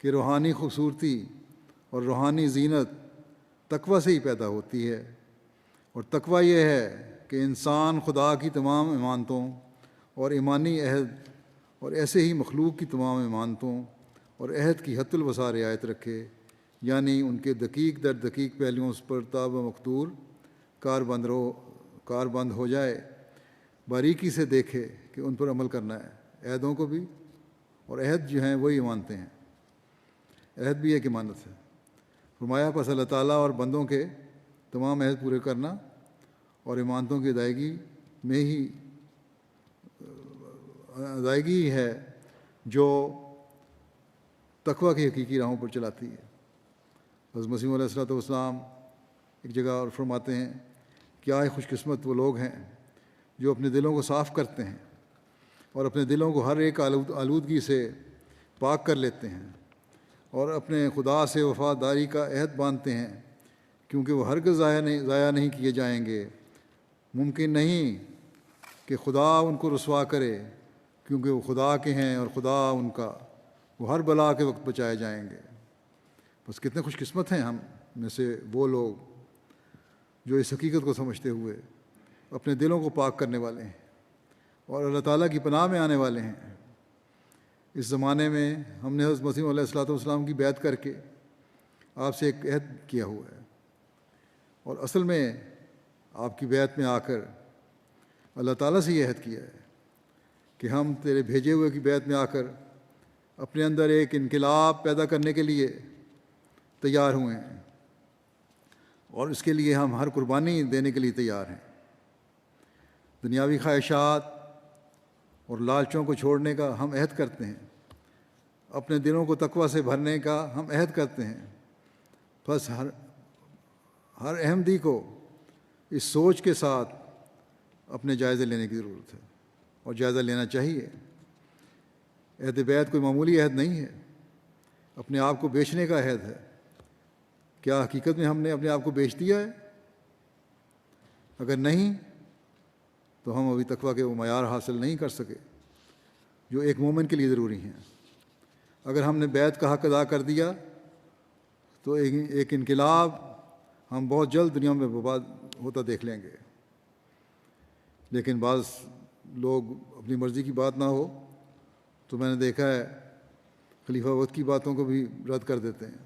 Speaker 1: کہ روحانی خوبصورتی اور روحانی زینت تقویٰ سے ہی پیدا ہوتی ہے، اور تقویٰ یہ ہے کہ انسان خدا کی تمام امانتوں اور ایمانی عہد اور ایسے ہی مخلوق کی تمام امانتوں اور عہد کی حد الوسع رعایت رکھے، یعنی ان کے دقیق در دقیق پہلوؤں پر تاب و مقدور کار بند ہو جائے، باریکی سے دیکھے کہ ان پر عمل کرنا ہے۔ عہدوں کو بھی، اور عہد جو ہیں وہی مانتے ہیں، عہد بھی ایک امانت ہے۔ فرمایا پس اللہ تعالیٰ اور بندوں کے تمام عہد پورے کرنا اور امانتوں کی ادائیگی ہی ہے جو تقویٰ کی حقیقی راہوں پر چلاتی ہے۔ حضرت مسیح علیہ الصلوۃ والسلام ایک جگہ اور فرماتے ہیں، کیا خوش قسمت وہ لوگ ہیں جو اپنے دلوں کو صاف کرتے ہیں اور اپنے دلوں کو ہر ایک آلودگی سے پاک کر لیتے ہیں اور اپنے خدا سے وفاداری کا عہد باندھتے ہیں، کیونکہ وہ ہرگز ضائع نہیں کیے جائیں گے۔ ممکن نہیں کہ خدا ان کو رسوا کرے، کیونکہ وہ خدا کے ہیں اور خدا ان کا، وہ ہر بلا کے وقت بچائے جائیں گے۔ بس کتنے خوش قسمت ہیں ہم میں سے وہ لوگ جو اس حقیقت کو سمجھتے ہوئے اپنے دلوں کو پاک کرنے والے ہیں اور اللہ تعالیٰ کی پناہ میں آنے والے ہیں۔ اس زمانے میں ہم نے حضرت مسیح علیہ الصلوۃ والسلام کی بیعت کر کے آپ سے ایک عہد کیا ہوا ہے، اور اصل میں آپ کی بیعت میں آ کر اللہ تعالیٰ سے یہ عہد کیا ہے کہ ہم تیرے بھیجے ہوئے کی بیعت میں آ کر اپنے اندر ایک انقلاب پیدا کرنے کے لیے تیار ہوئے ہیں، اور اس کے لیے ہم ہر قربانی دینے کے لیے تیار ہیں۔ دنیاوی خواہشات اور لالچوں کو چھوڑنے کا ہم عہد کرتے ہیں، اپنے دلوں کو تقویٰ سے بھرنے کا ہم عہد کرتے ہیں۔ بس ہر احمدی کو اس سوچ کے ساتھ اپنے جائزے لینے کی ضرورت ہے، اور جائزہ لینا چاہیے۔ عہد بیعت کوئی معمولی عہد نہیں ہے، اپنے آپ کو بیچنے کا عہد ہے۔ کیا حقیقت میں ہم نے اپنے آپ کو بیچ دیا ہے؟ اگر نہیں تو ہم ابھی تقویٰ کے وہ معیار حاصل نہیں کر سکے جو ایک مومن کے لیے ضروری ہیں۔ اگر ہم نے بیعت کا حق ادا کر دیا تو ایک انقلاب ہم بہت جلد دنیا میں برباد ہوتا دیکھ لیں گے۔ لیکن بعض لوگ اپنی مرضی کی بات نہ ہو تو میں نے دیکھا ہے خلیفہ وقت کی باتوں کو بھی رد کر دیتے ہیں،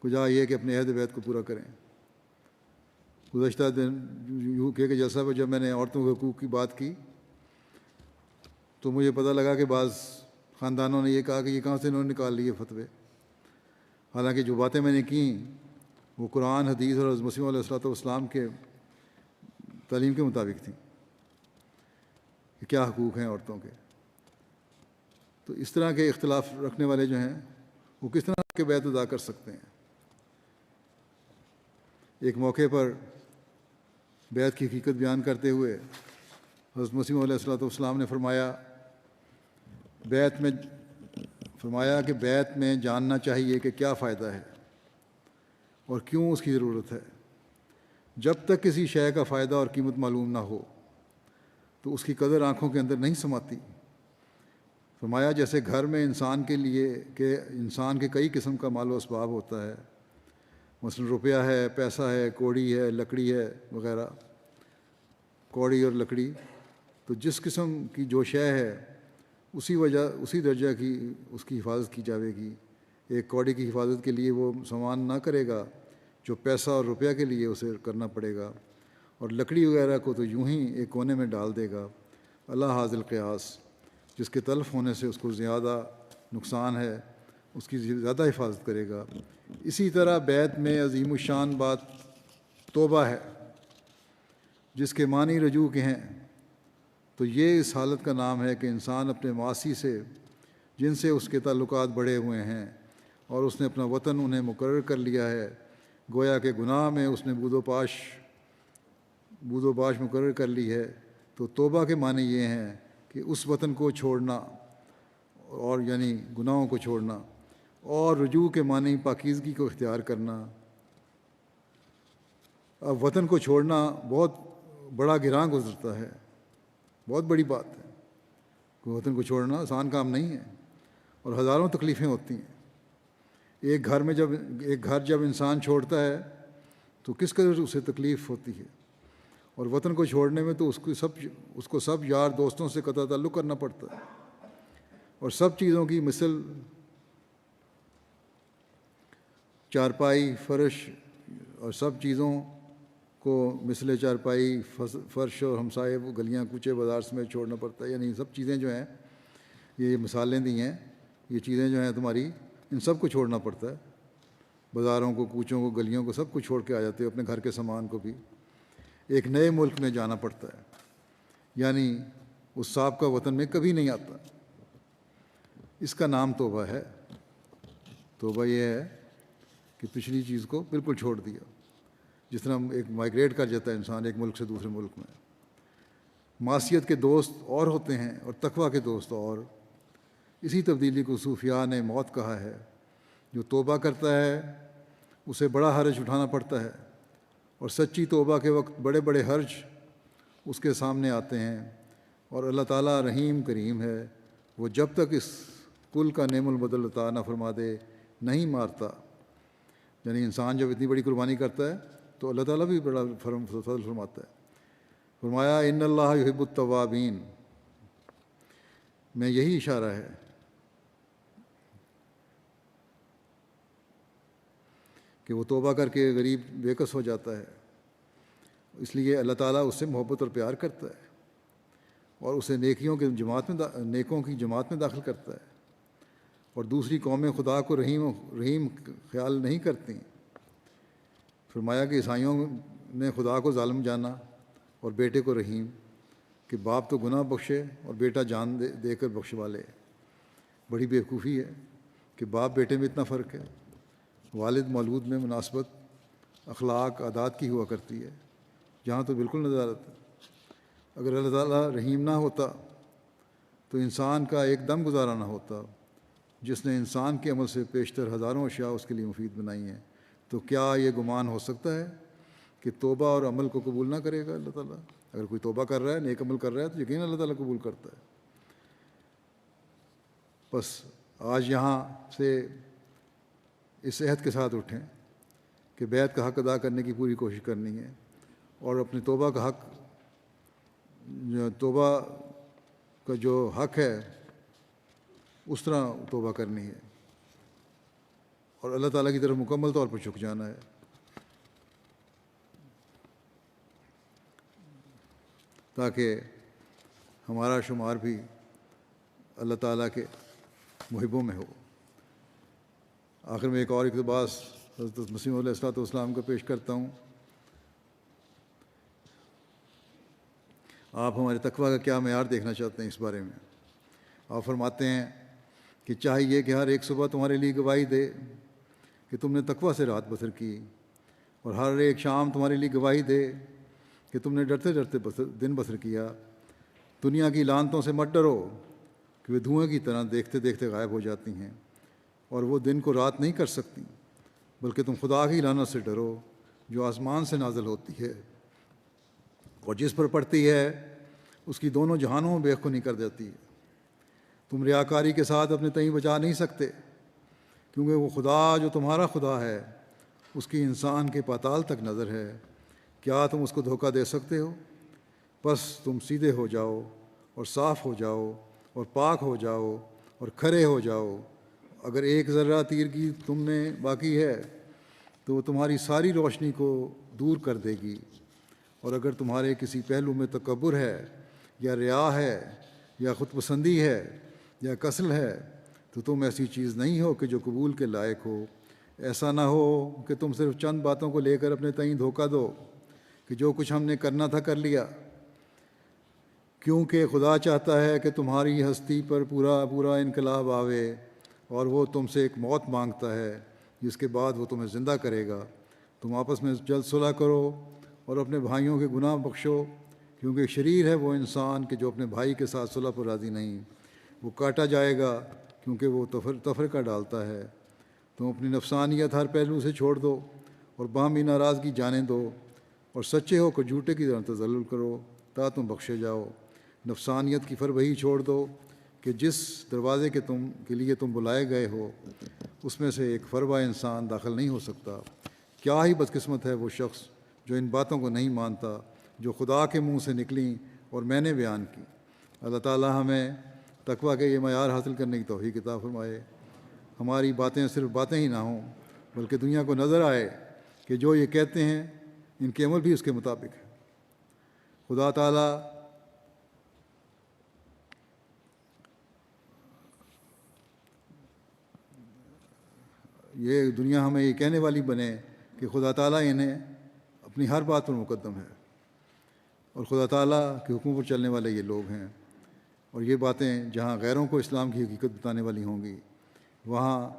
Speaker 1: کجا یہ کہ اپنے عہد بیعت کو پورا کریں۔ گزشتہ دن UK کے جلسہ پر جب میں نے عورتوں کے حقوق کی بات کی تو مجھے پتہ لگا کہ بعض خاندانوں نے یہ کہا کہ یہ کہاں سے انہوں نے نکال لیے فتوے، حالانکہ جو باتیں میں نے کیں وہ قرآن، حدیث اور حضرت مسیح علیہ الصلوۃ والسلام کے تعلیم کے مطابق تھیں کہ کیا حقوق ہیں عورتوں کے۔ تو اس طرح کے اختلاف رکھنے والے جو ہیں وہ کس طرح کے بیعت ادا کر سکتے ہیں؟ ایک موقع پر بیعت کی حقیقت بیان کرتے ہوئے حضرت مسیح علیہ الصلوۃ والسلام نے فرمایا کہ بیعت میں جاننا چاہیے کہ کیا فائدہ ہے اور کیوں اس کی ضرورت ہے۔ جب تک کسی شے کا فائدہ اور قیمت معلوم نہ ہو تو اس کی قدر آنکھوں کے اندر نہیں سماتی۔ فرمایا جیسے گھر میں انسان کے کئی قسم کا مال و اسباب ہوتا ہے، مثلا روپیہ ہے، پیسہ ہے، کوڑی ہے، لکڑی ہے وغیرہ، کوڑی اور لکڑی، تو جس قسم کی جو شے ہے اسی درجہ کی اس کی حفاظت کی جاوے گی۔ ایک کوڑی کی حفاظت کے لیے وہ سامان نہ کرے گا جو پیسہ اور روپیہ کے لیے اسے کرنا پڑے گا، اور لکڑی وغیرہ کو تو یوں ہی ایک کونے میں ڈال دے گا۔ اللہ حاضل قیاس، جس کے تلف ہونے سے اس کو زیادہ نقصان ہے اس کی زیادہ حفاظت کرے گا۔ اسی طرح بیعت میں عظیم الشان بات توبہ ہے، جس کے معنی رجوع کے ہیں، تو یہ اس حالت کا نام ہے کہ انسان اپنے معاصی سے جن سے اس کے تعلقات بڑھے ہوئے ہیں اور اس نے اپنا وطن انہیں مقرر کر لیا ہے، گویا کہ گناہ میں اس نے بود و باش مقرر کر لی ہے، تو توبہ کے معنی یہ ہیں کہ اس وطن کو چھوڑنا، اور یعنی گناہوں کو چھوڑنا، اور رجوع کے معنی پاکیزگی کو اختیار کرنا۔ اب وطن کو چھوڑنا بہت بڑا گراں گزرتا ہے، بہت بڑی بات ہے کہ وطن کو چھوڑنا آسان کام نہیں ہے، اور ہزاروں تکلیفیں ہوتی ہیں۔ ایک گھر جب انسان چھوڑتا ہے تو کس قدر اسے تکلیف ہوتی ہے، اور وطن کو چھوڑنے میں تو اس کو سب یار دوستوں سے قطع تعلق کرنا پڑتا ہے، اور سب چیزوں کی مثل چارپائی، فرش، اور سب چیزوں کو مثل چارپائی، فرش اور ہمسائے گلیاں کوچے بازار سمیت چھوڑنا پڑتا ہے۔ یعنی سب چیزیں جو ہیں، یہ مثالیں دی ہیں، یہ چیزیں جو ہیں تمہاری، ان سب کو چھوڑنا پڑتا ہے، بازاروں کو، کوچوں کو، گلیوں کو، سب کو چھوڑ کے آ جاتے ہو، اپنے گھر کے سامان کو بھی۔ ایک نئے ملک میں جانا پڑتا ہے، یعنی اس سابقہ وطن میں کبھی نہیں آتا۔ اس کا نام توبہ ہے۔ توبہ یہ ہے کہ پچھلی چیز کو بالکل چھوڑ دیا، جس طرح ایک مائگریٹ کر جاتا ہے انسان ایک ملک سے دوسرے ملک میں۔ معصیت کے دوست اور ہوتے ہیں اور تقویٰ کے دوست اور۔ اسی تبدیلی کو صوفیاء نے موت کہا ہے۔ جو توبہ کرتا ہے اسے بڑا حرج اٹھانا پڑتا ہے، اور سچی توبہ کے وقت بڑے بڑے حرج اس کے سامنے آتے ہیں، اور اللہ تعالیٰ رحیم کریم ہے، وہ جب تک اس کل کا نعم البدل عطا نہ فرما دے نہیں مارتا۔ یعنی انسان جب اتنی بڑی قربانی کرتا ہے تو اللہ تعالیٰ بھی بڑا فضل فرماتا ہے۔ فرمایا ان اللہ یحب التوابین، میں یہی اشارہ ہے کہ وہ توبہ کر کے غریب بے کس ہو جاتا ہے، اس لیے اللہ تعالیٰ اس سے محبت اور پیار کرتا ہے، اور اسے نیکوں کی جماعت میں داخل کرتا ہے، اور دوسری قومیں خدا کو رحیم خیال نہیں کرتی۔ فرمایا کہ عیسائیوں نے خدا کو ظالم جانا اور بیٹے کو رحیم، کہ باپ تو گناہ بخشے اور بیٹا جان دے کر بخشوا لے۔ بڑی بیوقوفی ہے کہ باپ بیٹے میں اتنا فرق ہے۔ والد مولود میں مناسبت اخلاق عادات کی ہوا کرتی ہے، جہاں تو بالکل نظارت ہے۔ اگر اللہ تعالیٰ رحیم نہ ہوتا تو انسان کا ایک دم گزارا نہ ہوتا، جس نے انسان کے عمل سے پیشتر ہزاروں اشیاء اس کے لیے مفید بنائی ہیں۔ تو کیا یہ گمان ہو سکتا ہے کہ توبہ اور عمل کو قبول نہ کرے گا اللہ تعالیٰ؟ اگر کوئی توبہ کر رہا ہے، نیک عمل کر رہا ہے، تو یقیناً اللہ تعالیٰ قبول کرتا ہے۔ بس آج یہاں سے اس عہد کے ساتھ اٹھیں کہ بیعت کا حق ادا کرنے کی پوری کوشش کرنی ہے، اور اپنے توبہ کا جو حق ہے اس طرح توبہ کرنی ہے، اور اللہ تعالیٰ کی طرف مکمل طور پر جھک جانا ہے، تاکہ ہمارا شمار بھی اللہ تعالیٰ کے محبوں میں ہو۔ آخر میں ایک اور اقتباس حضرت مسیح علیہ الصلوۃ والسلام کو پیش کرتا ہوں۔ آپ ہمارے تقویٰ کا کیا معیار دیکھنا چاہتے ہیں اس بارے میں؟ آپ فرماتے ہیں کہ چاہیے کہ ہر ایک صبح تمہارے لیے گواہی دے کہ تم نے تقویٰ سے رات بسر کی، اور ہر ایک شام تمہارے لیے گواہی دے کہ تم نے ڈرتے ڈرتے دن بسر کیا۔ دنیا کی لعنتوں سے مت ڈرو کہ وہ دھوئیں کی طرح دیکھتے دیکھتے غائب ہو جاتی ہیں، اور وہ دن کو رات نہیں کر سکتی، بلکہ تم خدا کی لعنت سے ڈرو جو آسمان سے نازل ہوتی ہے اور جس پر پڑتی ہے اس کی دونوں جہانوں میں بے خونی کر دیتی ہے۔ تم ریاکاری کے ساتھ اپنے تئیں بچا نہیں سکتے، کیونکہ وہ خدا جو تمہارا خدا ہے اس کی انسان کے پاتال تک نظر ہے۔ کیا تم اس کو دھوکہ دے سکتے ہو؟ بس تم سیدھے ہو جاؤ اور صاف ہو جاؤ اور پاک ہو جاؤ اور کھرے ہو جاؤ۔ اگر ایک ذرہ تیر کی تم میں باقی ہے تو وہ تمہاری ساری روشنی کو دور کر دے گی، اور اگر تمہارے کسی پہلو میں تکبر ہے یا ریا ہے یا خود پسندی ہے یا کسل ہے تو تم ایسی چیز نہیں ہو کہ جو قبول کے لائق ہو۔ ایسا نہ ہو کہ تم صرف چند باتوں کو لے کر اپنے تئیں دھوکہ دو کہ جو کچھ ہم نے کرنا تھا کر لیا، کیونکہ خدا چاہتا ہے کہ تمہاری ہستی پر پورا انقلاب آوے، اور وہ تم سے ایک موت مانگتا ہے جس کے بعد وہ تمہیں زندہ کرے گا۔ تم آپس میں جلد صلح کرو اور اپنے بھائیوں کے گناہ بخشو، کیونکہ شریر ہے وہ انسان کہ جو اپنے بھائی کے ساتھ صلح پر راضی نہیں، وہ کاٹا جائے گا کیونکہ وہ تفرقہ ڈالتا ہے۔ تم اپنی نفسانیت ہر پہلو سے چھوڑ دو اور باہمی ناراضگی جانے دو، اور سچے ہو کر جھوٹے کی طرح تظلل کرو تا تم بخشے جاؤ۔ نفسانیت کی فربہی چھوڑ دو کہ جس دروازے کے لیے تم بلائے گئے ہو اس میں سے ایک فربہ انسان داخل نہیں ہو سکتا۔ کیا ہی بدقسمت ہے وہ شخص جو ان باتوں کو نہیں مانتا جو خدا کے منہ سے نکلیں اور میں نے بیان کی۔ اللہ تعالی ہمیں تقویٰ کے یہ معیار حاصل کرنے کی توفیق عطا فرمائے۔ ہماری باتیں صرف باتیں ہی نہ ہوں، بلکہ دنیا کو نظر آئے کہ جو یہ کہتے ہیں ان کے عمل بھی اس کے مطابق ہے۔ خدا تعالی یہ دنیا ہمیں یہ کہنے والی بنے کہ خدا تعالیٰ انہیں اپنی ہر بات پر مقدم ہے، اور خدا تعالیٰ کے حکم پر چلنے والے یہ لوگ ہیں، اور یہ باتیں جہاں غیروں کو اسلام کی حقیقت بتانے والی ہوں گی وہاں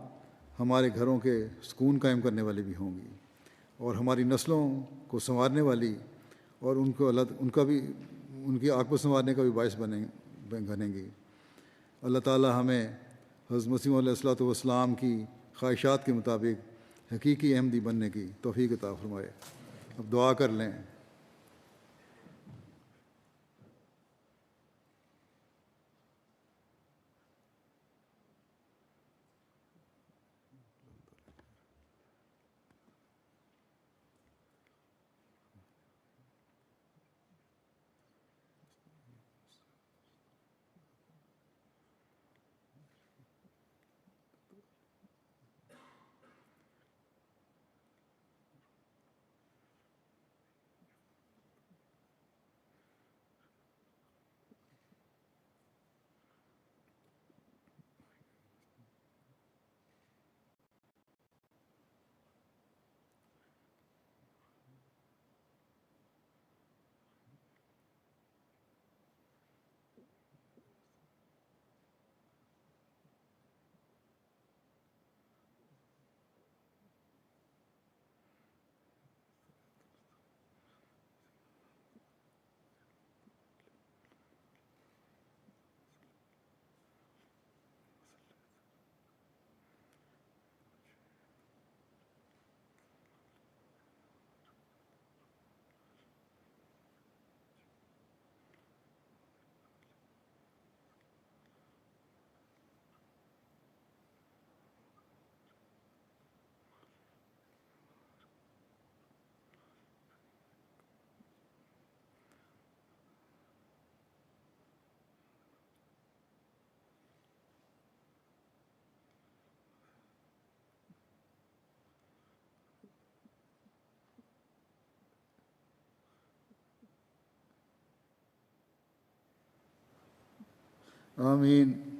Speaker 1: ہمارے گھروں کے سکون قائم کرنے والی بھی ہوں گی، اور ہماری نسلوں کو سنوارنے والی اور ان کی عاقبت سنوارنے کا بھی باعث بنیں گی۔ اللہ تعالیٰ ہمیں حضرت مسیح علیہ الصلوۃ والسلام کی خواہشات کے مطابق حقیقی احمدی بننے کی توفیق عطا فرمائے۔ اب دعا کر لیں۔ آمین۔